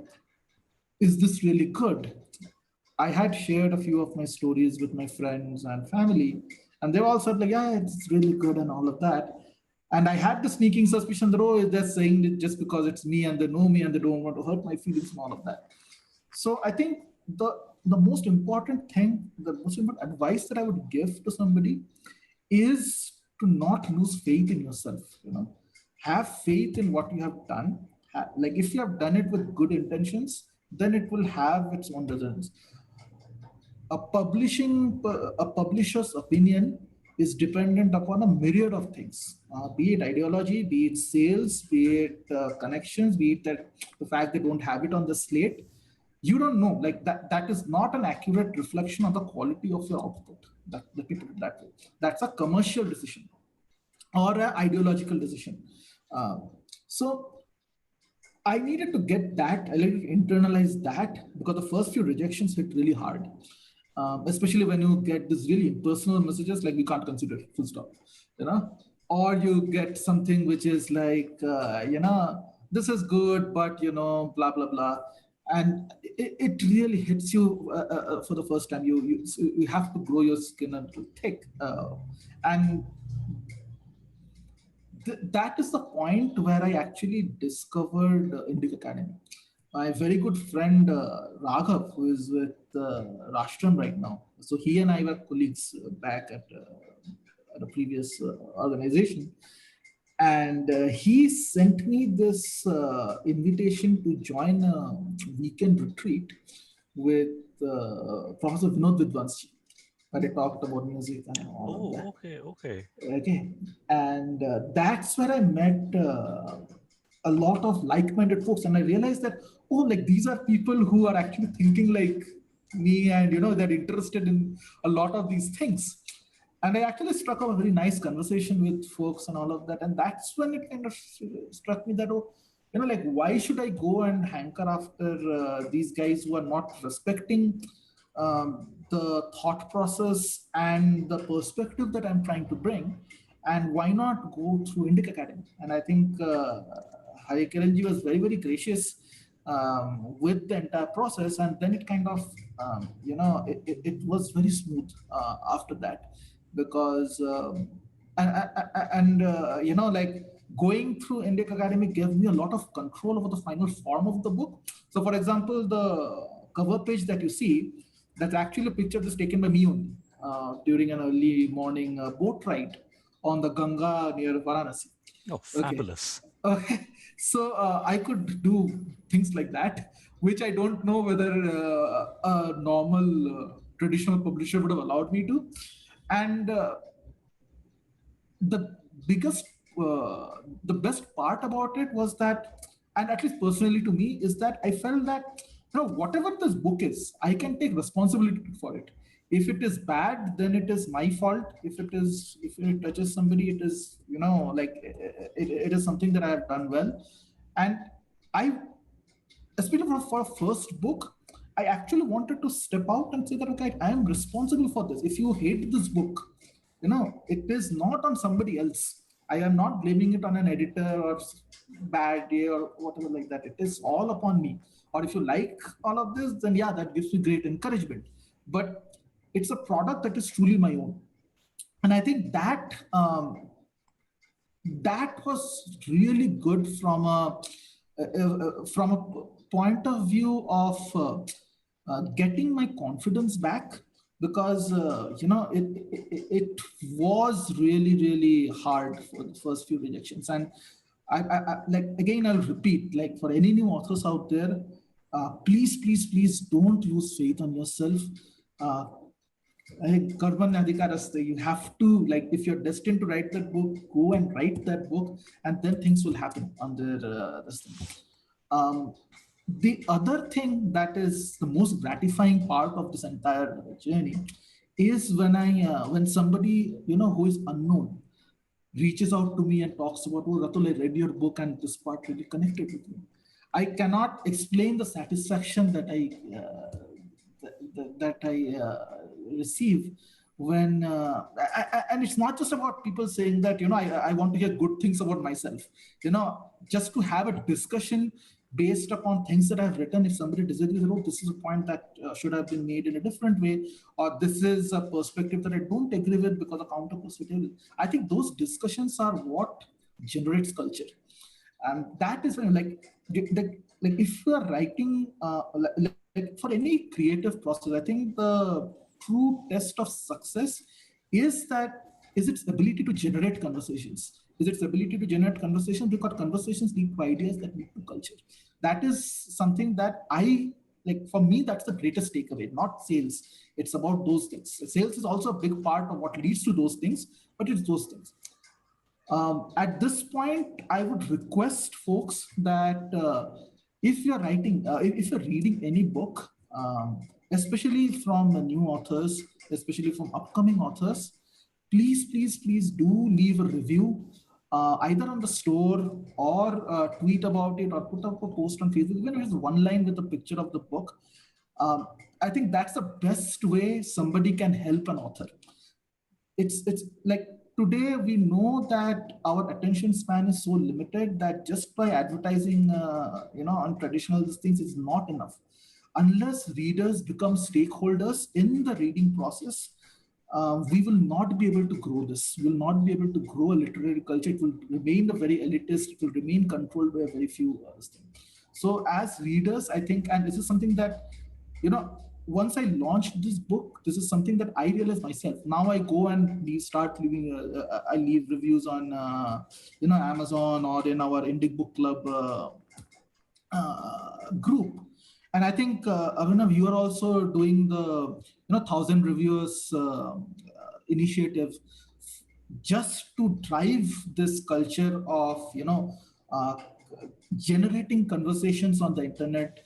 is this really good? I had shared a few of my stories with my friends and family, and they all said like, yeah, it's really good and all of that. And I had the sneaking suspicion that, oh, they're saying it just because it's me and they know me and they don't want to hurt my feelings and all of that. So I think the most important thing, the most important advice that I would give to somebody is to not lose faith in yourself. Have faith in what you have done. Like if you have done it with good intentions, then it will have its own results. A publisher's opinion is dependent upon a myriad of things, be it ideology, be it sales, be it connections, be it that the fact they don't have it on the slate. You don't know, like that is not an accurate reflection of the quality of your output. The people that way. That's a commercial decision or an ideological decision. So I needed to get that, I needed to internalize that, because the first few rejections hit really hard. Especially when you get these really impersonal messages like we can't consider it, full stop, or you get something which is like, this is good, but blah blah blah, and it really hits you for the first time. You have to grow your skin a little thick, and that is the point where I actually discovered Indic Academy. My very good friend Raghav, who is with Rashtram right now. So he and I were colleagues back at a previous organization. And he sent me this invitation to join a weekend retreat with Professor Vinod Vidwanshi, where they talked about music and all of that. Okay. And that's where I met a lot of like-minded folks. And I realized that, oh, like these are people who are actually thinking like me, and, they're interested in a lot of these things. And I actually struck up a very nice conversation with folks and all of that. And that's when it kind of struck me that, oh, like, why should I go and hanker after these guys who are not respecting the thought process and the perspective that I'm trying to bring? And why not go through Indic Academy? And I think Hari Kiranji was very, very gracious with the entire process. And then it kind of, it was very smooth after that, because, like going through Indic Academy gave me a lot of control over the final form of the book. So for example, the cover page that you see, that's actually a picture that's taken by me only during an early morning boat ride on the Ganga near Varanasi. Oh, fabulous. Okay. So I could do things like that, which I don't know whether a normal traditional publisher would have allowed me to. And the biggest, the best part about it was that, and at least personally to me, is that I felt that, whatever this book is, I can take responsibility for it. If it is bad, then it is my fault. If it touches somebody, it is, like it is something that I have done well. And I, especially for a first book, I actually wanted to step out and say that, okay, I am responsible for this. If you hate this book, it is not on somebody else. I am not blaming it on an editor or bad day or whatever like that. It is all upon me. Or if you like all of this, then yeah, that gives me great encouragement. But it's a product that is truly my own. And I think that that was really good from a point of view of getting my confidence back, because it was really hard for the first few rejections. And I like, again, I'll repeat, like, for any new authors out there, please don't lose faith on yourself. You have to, like, if you're destined to write that book, go and write that book, and then things will happen under this thing. The other thing that is the most gratifying part of this entire journey is when somebody, who is unknown, reaches out to me and talks about, oh, Ratul, I read your book and this part really connected with me. I cannot explain the satisfaction that I receive when, and it's not just about people saying that, I want to hear good things about myself. Just to have a discussion based upon things that I've written. If somebody disagrees, oh, this is a point that should have been made in a different way, or this is a perspective that I don't agree with because a counter perspective. I think those discussions are what generates culture. And that is when, like if you are writing, like for any creative process, I think the true test of success is its ability to generate conversations. Is its ability to generate conversations, because conversations lead to ideas that lead to culture. That is something that I like. For me, that's the greatest takeaway. Not sales. It's about those things. Sales is also a big part of what leads to those things, but it's those things. At this point, I would request folks that if you're writing, if you're reading any book, especially from new authors, especially from upcoming authors, please, please, please do leave a review, either on the store, or tweet about it, or put up a post on Facebook, even if it's one line with a picture of the book. I think that's the best way somebody can help an author. It's like today we know that our attention span is so limited that just by advertising on traditional things is not enough. Unless readers become stakeholders in the reading process, we will not be able to grow this. We will not be able to grow a literary culture. It will remain a very elitist. It will remain controlled by a very few things. So as readers, I think, and this is something that, once I launched this book, this is something that I realized myself. Now I go and start leaving, I leave reviews on, Amazon, or in our Indic Book Club group. And I think, Abhinav, you are also doing the, 1,000 reviewers initiative, just to drive this culture of, uh, generating conversations on the internet,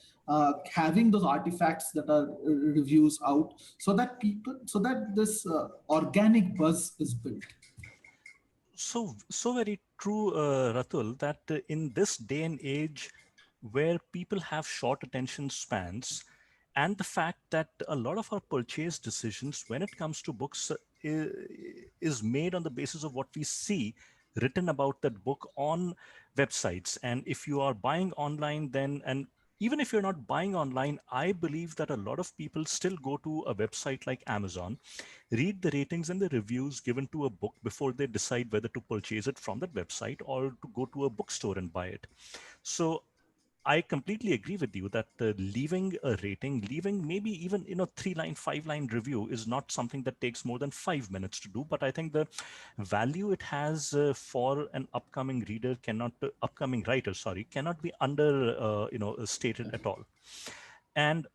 having those artifacts that are reviews out, so that this organic buzz is built. So very true, Ratul, that in this day and age where people have short attention spans, and the fact that a lot of our purchase decisions when it comes to books is made on the basis of what we see written about that book on websites. And if you are buying online, then, and even if you're not buying online, I believe that a lot of people still go to a website like Amazon, read the ratings and the reviews given to a book before they decide whether to purchase it from that website or to go to a bookstore and buy it. So I completely agree with you that leaving a rating, leaving maybe even 3-line, 5-line review is not something that takes more than 5 minutes to do. But I think the value it has for an upcoming reader upcoming writer, sorry, cannot be under stated at all. And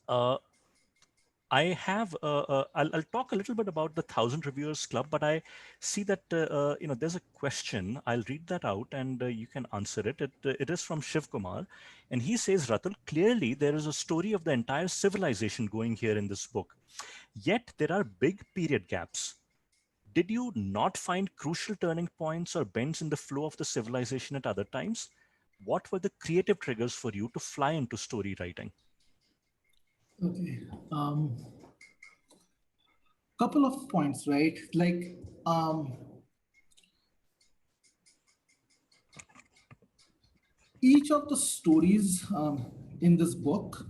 I'll talk a little bit about the 1,000 Reviewers Club, but I see that there's a question. I'll read that out, and you can answer it. It is from Shiv Kumar, and he says, Ratul, clearly there is a story of the entire civilization going here in this book. Yet there are big period gaps. Did you not find crucial turning points or bends in the flow of the civilization at other times? What were the creative triggers for you to fly into story writing? Okay. Couple of points, right? Like, each of the stories in this book,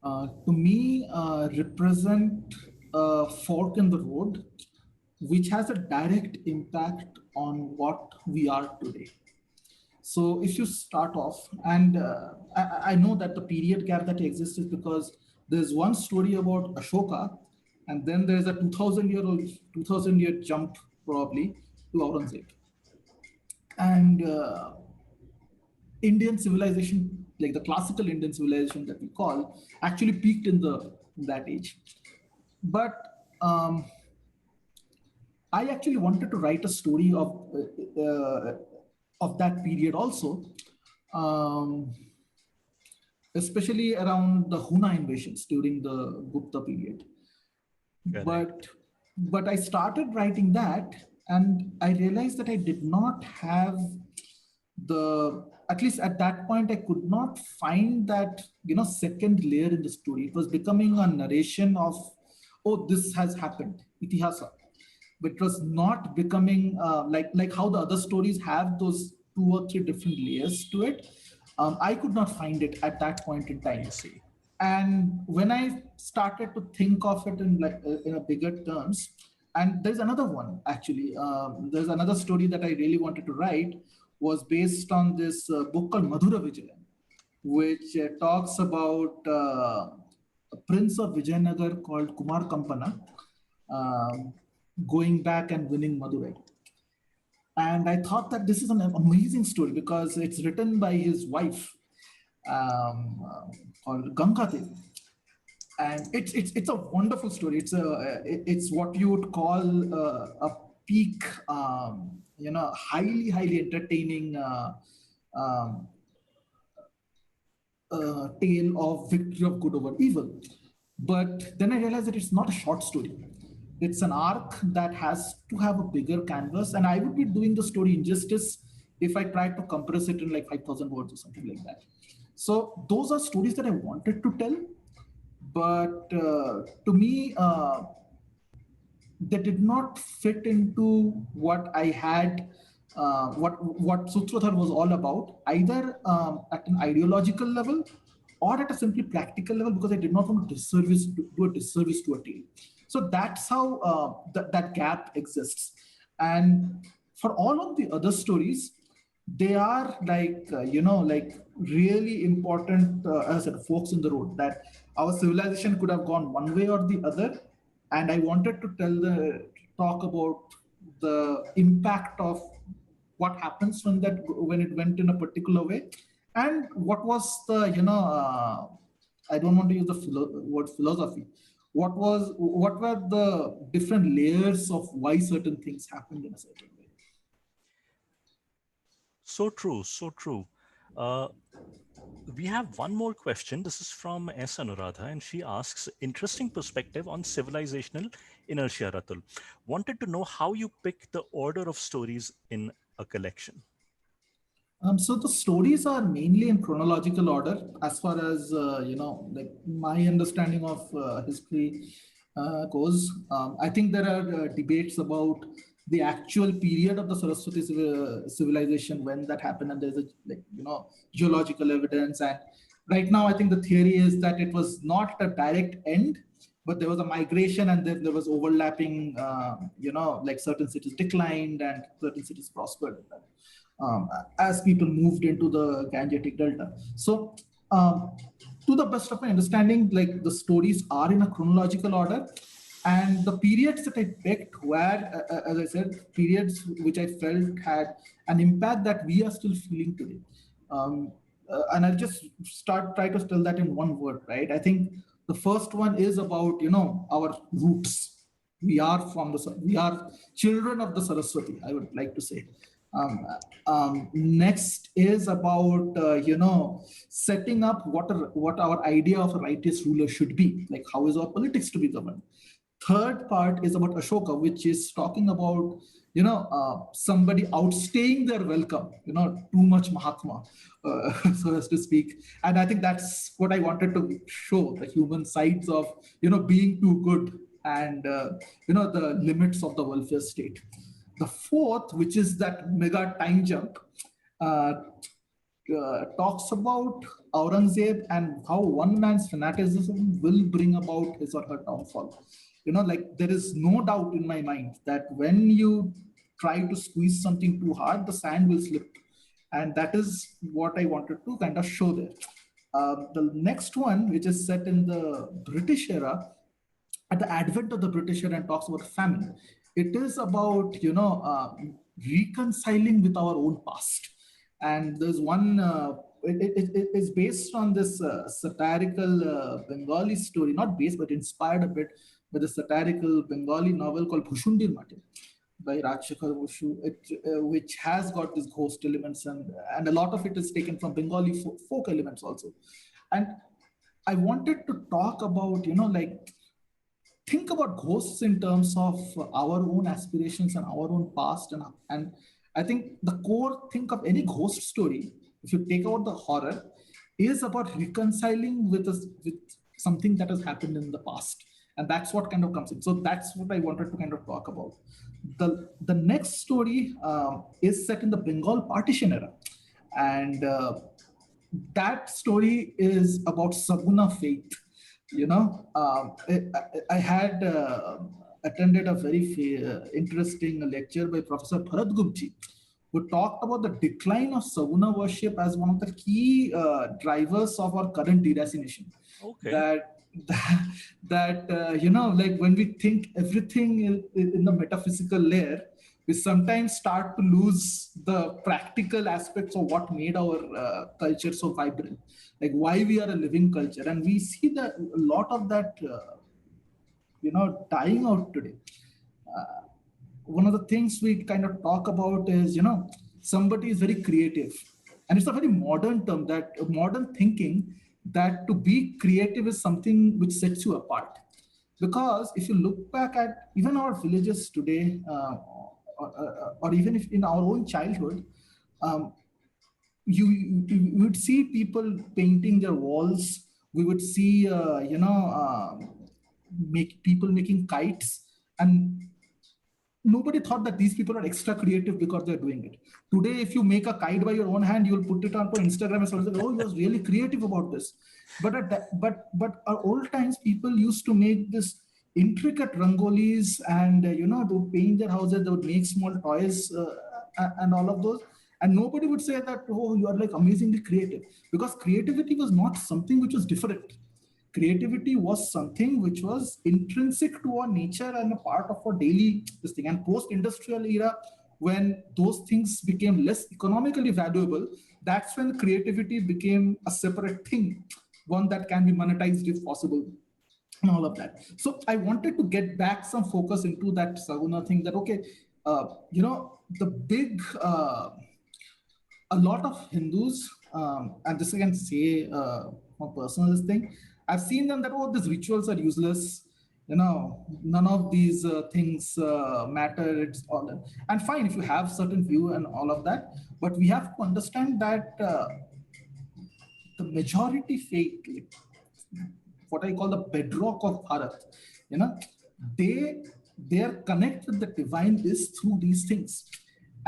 to me, represent a fork in the road, which has a direct impact on what we are today. So if you start off, and I know that the period gap that exists is because there's one story about Ashoka, and then there's a 2,000 year jump probably to Aurangzeb. And Indian civilization, like the classical Indian civilization that we call, actually peaked in that age. But I actually wanted to write a story of that period also, um, especially around the Huna invasions during the Gupta period. Correct. But I started writing that, and I realized that I did not have the at least at that point, I could not find that, second layer in the story. It was becoming a narration of, oh, this has happened, itihasa. But it was not becoming like how the other stories have those 2 or 3 different layers to it. I could not find it at that point in time. I see. And when I started to think of it in in a bigger terms, and there's another one actually. There's another story that I really wanted to write, was based on this book called Madhura Vijayan, which talks about a prince of Vijayanagar called Kumar Kampana, um, going back and winning Madurai. And I thought that this is an amazing story because it's written by his wife, called Ganga Devi. And it's a wonderful story. It's what you would call a peak, highly entertaining um, tale of victory of good over evil. But then I realized that it's not a short story. It's an arc that has to have a bigger canvas, and I would be doing the story injustice if I tried to compress it in like 5,000 words or something like that. So those are stories that I wanted to tell, but to me, they did not fit into what I had, what Sutradhar was all about, either at an ideological level or at a simply practical level, because I did not want to do a disservice to a tale. So that's how that gap exists. And for all of the other stories, they are like, like really important, as I said, forks in the road, that our civilization could have gone one way or the other. And I wanted to talk about the impact of what happens when it went in a particular way, and what was the, I don't want to use the word philosophy. What were the different layers of why certain things happened in a certain way? So true, so true. Uh, we have one more question. This is from S. Anuradha, and she asks, interesting perspective on civilizational inertia, Ratul. Wanted to know how you pick the order of stories in a collection. So the stories are mainly in chronological order, as far as like my understanding of history goes. I think there are debates about the actual period of the Saraswati civilization, when that happened, and there's a, like, geological evidence. And right now, I think the theory is that it was not a direct end, but there was a migration, and then there was overlapping. Like certain cities declined and certain cities prospered, um, as people moved into the Gangetic Delta. So, to the best of my understanding, like the stories are in a chronological order, and the periods that I picked were, as I said, periods which I felt had an impact that we are still feeling today. And I'll just try to tell that in one word, right? I think the first one is about, our roots. We are children of the Saraswati, I would like to say. Um, Next is about, setting up what our idea of a righteous ruler should be, like how is our politics to be governed. Third part is about Ashoka, which is talking about, somebody outstaying their welcome, too much Mahatma, so as to speak. And I think that's what I wanted to show, the human sides of, being too good, and, the limits of the welfare state. The fourth, which is that mega time jump, uh, talks about Aurangzeb and how one man's fanaticism will bring about his or her downfall. Like there is no doubt in my mind that when you try to squeeze something too hard, the sand will slip. And that is what I wanted to kind of show there. The next one, which is set in the British era, at the advent of the British era, and talks about famine. It is about, reconciling with our own past. And there's one. It's based on this satirical Bengali story, not based, but inspired a bit by the satirical Bengali novel called Bhushundir Mate by Rajshekhar Boshu, which has got these ghost elements, and a lot of it is taken from Bengali folk elements also. And I wanted to talk about, like, think about ghosts in terms of our own aspirations and our own past. And I think the core think of any ghost story if you take out the horror, is about reconciling with us with something that has happened in the past, and that's what kind of comes in. So that's what I wanted to kind of talk about. The next story is set in the Bengal partition era, and that story is about Saguna faith. I had attended a very interesting lecture by Professor Bharat Gupji, who talked about the decline of Saguna worship as one of the key drivers of our current deracination. Okay. That like when we think everything in the metaphysical layer, we sometimes start to lose the practical aspects of what made our culture so vibrant, like why we are a living culture, and we see that a lot of that dying out today. uh, One of the things we kind of talk about is, somebody is very creative, and it's a very modern term, that modern thinking, that to be creative is something which sets you apart. Because if you look back at even our villages today, or even if in our own childhood, um, you would see people painting their walls. We would see make people making kites, and nobody thought that these people are extra creative because they're doing it. Today, if you make a kite by your own hand, you'll put it onto Instagram and sort of say, "Oh, you're really creative about this." But our old times, people used to make this intricate rangolis, and they would paint their houses. They would make small toys and all of those. And nobody would say that, "Oh, you are like amazingly creative," because creativity was not something which was different. Creativity was something which was intrinsic to our nature and a part of our daily this thing. And post-industrial era, when those things became less economically valuable, that's when creativity became a separate thing, one that can be monetized if possible, and all of that. So I wanted to get back some focus into that Saguna thing, that okay, the big a lot of Hindus, and this I can say a personal thing, I've seen them that, oh, these rituals are useless. None of these things matter. It's all, and fine if you have certain view and all of that, but we have to understand that the majority faith, like what I call the bedrock of Bharat, you know, they their connect with the divine is through these things.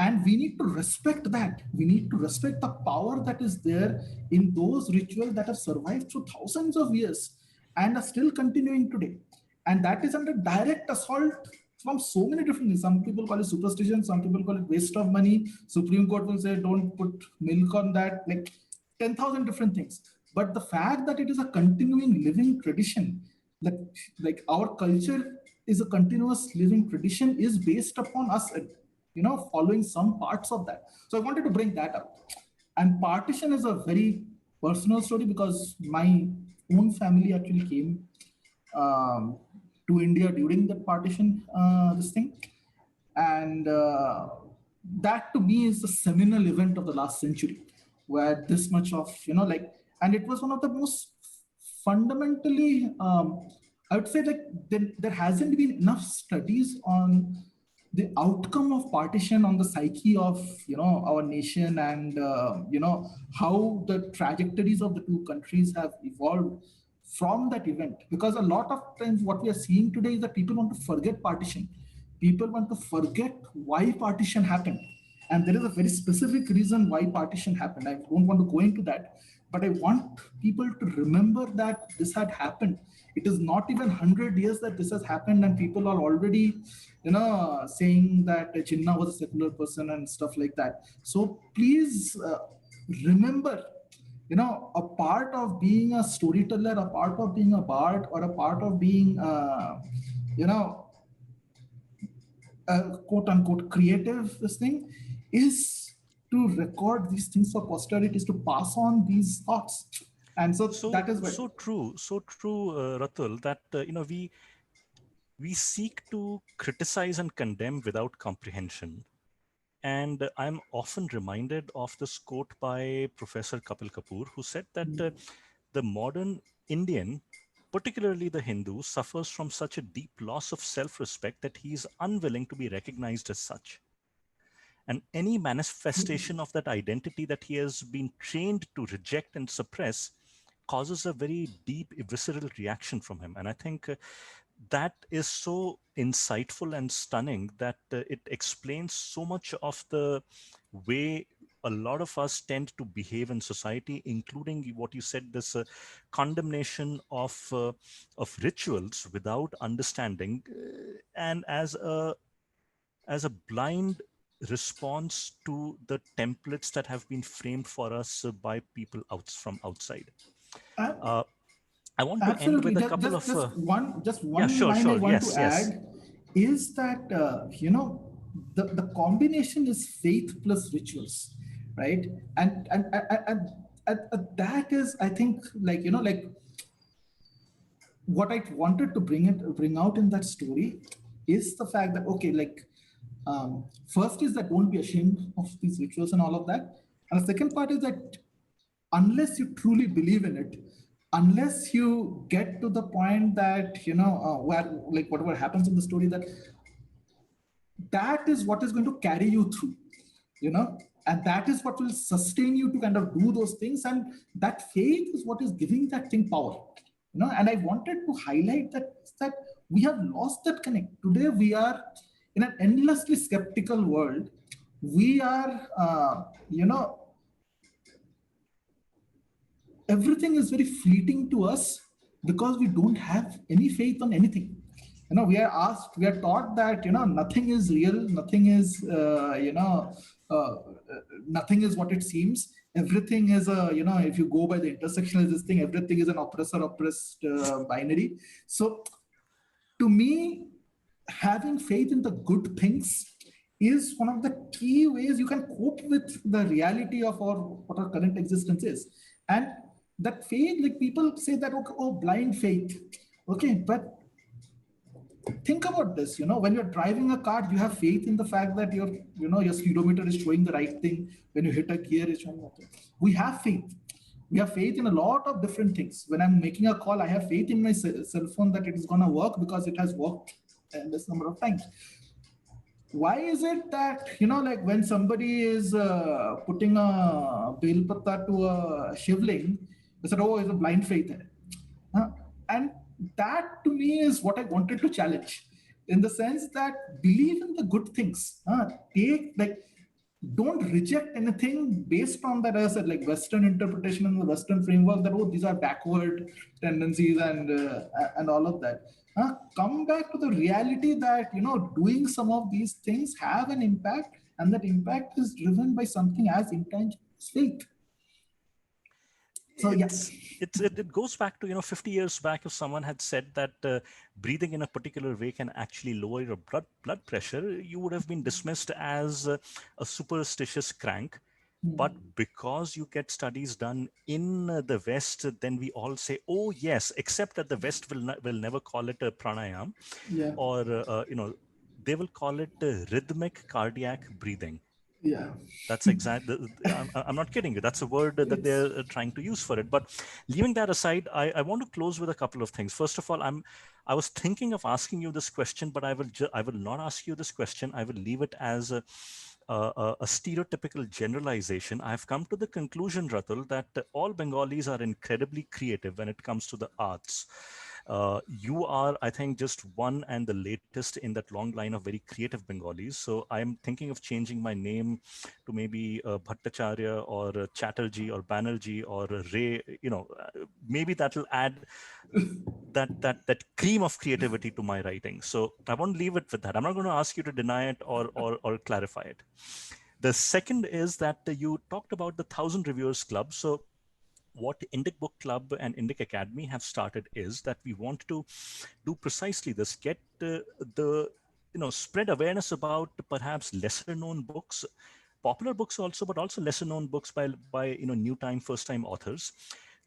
And we need to respect that. We need to respect the power that is there in those rituals that have survived through thousands of years and are still continuing today. And that is under direct assault from so many different things. Some people call it superstition, some people call it waste of money. Supreme Court will say, don't put milk on that. Like 10,000 different things. But the fact that it is a continuing living tradition, that like our culture is a continuous living tradition, is based upon us, following some parts of that. So I wanted to bring that up. And partition is a very personal story because my own family actually came um, to India during that partition, this thing. And that to me is the seminal event of the last century, where this much of, and it was one of the most fundamentally, I would say, like, there hasn't been enough studies on the outcome of partition on the psyche of our nation, and how the trajectories of the two countries have evolved from that event. Because a lot of times what we are seeing today is that people want to forget partition. People want to forget why partition happened, and there is a very specific reason why partition happened. I don't want to go into that, but I want people to remember that this had happened. It is not even 100 years that this has happened, and people are already saying that Jinnah was a secular person and stuff like that. So please remember, a part of being a storyteller, a part of being a bard, or a part of being you know quote unquote creative, this thing is to record these things for posterity, is to pass on these thoughts. And so So that is what. so true, Ratul, that we seek to criticize and condemn without comprehension. And I'm often reminded of this quote by Professor Kapil Kapoor, who said that the modern Indian, particularly the Hindu, suffers from such a deep loss of self respect that he is unwilling to be recognized as such. And any manifestation of that identity that he has been trained to reject and suppress causes a very deep, visceral reaction from him. And I think that is so insightful and stunning that it explains so much of the way a lot of us tend to behave in society, including what you said, this condemnation of rituals without understanding, and as a blind response to the templates that have been framed for us by people from outside. Uh, Uh, I want to end Absolutely. with a couple of Just yeah, one sure, line I sure, want to yes, yes. add is that the combination is faith plus rituals, right? And that is, I think, what I wanted to bring out in that story is the fact that, okay, first is that don't be ashamed of these rituals and all of that, and the second part is that unless you truly believe in it, unless you get to the point that where, like, whatever happens in the story, that is what is going to carry you through, you know and that is what will sustain you to kind of do those things, and that faith is what is giving that thing power. And I wanted to highlight that we have lost that connect. Today we are in an endlessly skeptical world. We are everything is very fleeting to us because we don't have any faith on anything. We are taught that nothing is real, nothing is uh, nothing is what it seems. Everything is a, if you go by the intersectional this thing, everything is an oppressor oppressed binary. So to me, having faith in the good things is one of the key ways you can cope with the reality of our what our current existence is. And that faith, like, people say that, okay, oh, blind faith, okay, but think about this. When you're driving a car, you have faith in the fact that your speedometer is showing the right thing. When you hit a gear, it's showing okay. We have faith in a lot of different things. When I'm making a call, I have faith in my cell phone that it is going to work because it has worked this number of times. Why is it that, like, when somebody is putting a bel patta to a shivling, they said, oh, it's a blind faith. Uh, and that to me is what I wanted to challenge, in the sense that believe in the good things. Take, like, don't reject anything based on that, as I said, like, Western interpretation and the Western framework, that, oh, these are backward tendencies and all of that. Come back to the reality that doing some of these things have an impact, and that impact is driven by something as intangible as faith. So yeah. It goes back to 50 years back. If someone had said that breathing in a particular way can actually lower your blood pressure, you would have been dismissed as a superstitious crank. But because you get studies done in the West, then we all say, oh yes, except that the West will never call it a pranayam, Yeah. or they will call it rhythmic cardiac breathing. Yeah. That's exact. I'm not kidding you. That's a word that It's they're trying to use for it. But leaving that aside, I want to close with a couple of things. First of all, I was thinking of asking you this question, but I will not ask you this question. I will leave it as a stereotypical generalization. I've come to the conclusion, Ratul, that all Bengalis are incredibly creative when it comes to the arts. You are, I think, just one and the latest in that long line of very creative Bengalis. So I'm thinking of changing my name to maybe Bhattacharya or Chatterjee or Banerjee or Ray. Maybe that will add that cream of creativity to my writing. So I won't leave it with that. I'm not going to ask you to deny it or clarify it. The second is that you talked about the 1,000 Reviewers Club. So what Indic Book Club and Indic Academy have started is that we want to do precisely this: get the spread awareness about perhaps lesser known books, popular books also, but also lesser known books by new time, first time authors,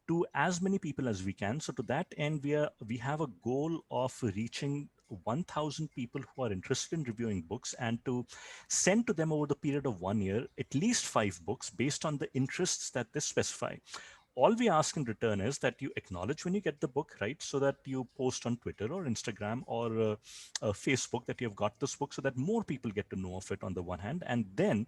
to as many people as we can. So to that end, we have a goal of reaching 1,000 people who are interested in reviewing books, and to send to them over the period of 1 year at least 5 books based on the interests that they specify. All we ask in return is that you acknowledge when you get the book, right? So that you post on Twitter or Instagram or Facebook that you have got this book, so that more people get to know of it on the one hand. And then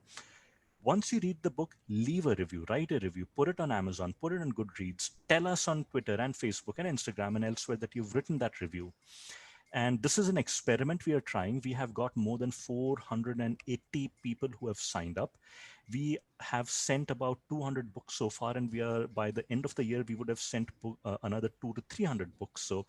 once you read the book, leave a review, write a review, put it on Amazon, put it on Goodreads, tell us on Twitter and Facebook and Instagram and elsewhere that you've written that review. And this is an experiment we are trying. We have got more than 480 people who have signed up. We have sent about 200 books so far, and we are, by the end of the year, we would have sent another 2 to 300 books. So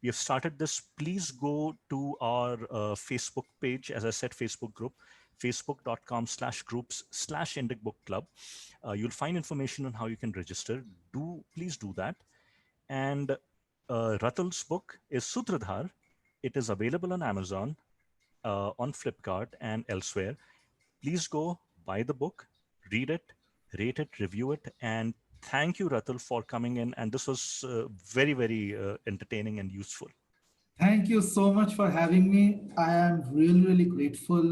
we have started this. Please go to our Facebook page, as I said, Facebook group, facebook.com/groups/Indic Book Club. You'll find information on how you can register. Please do that. And Ratul's book is Sutradhar. It is available on Amazon, on Flipkart, and elsewhere. Please go buy the book, read it, rate it, review it, and thank you, Ratul, for coming in. And this was very, very entertaining and useful. Thank you so much for having me. I am really, really grateful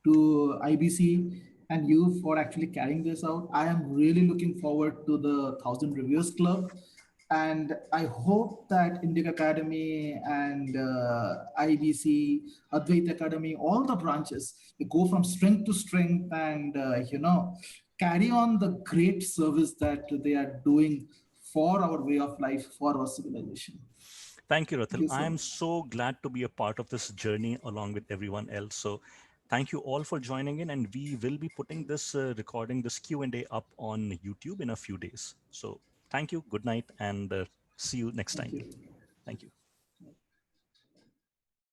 to IBC and you for actually carrying this out. I am really looking forward to the 1000 Reviews Club. And I hope that Indic Academy and IBC, Advait Academy, all the branches, they go from strength to strength and, carry on the great service that they are doing for our way of life, for our civilization. Thank you, Thank Ratul. you I so am much. so glad to be a part of this journey along with everyone else. So thank you all for joining in, and we will be putting this recording, this Q&A up on YouTube in a few days. So thank you, good night, and see you next Thank time. you. Thank you.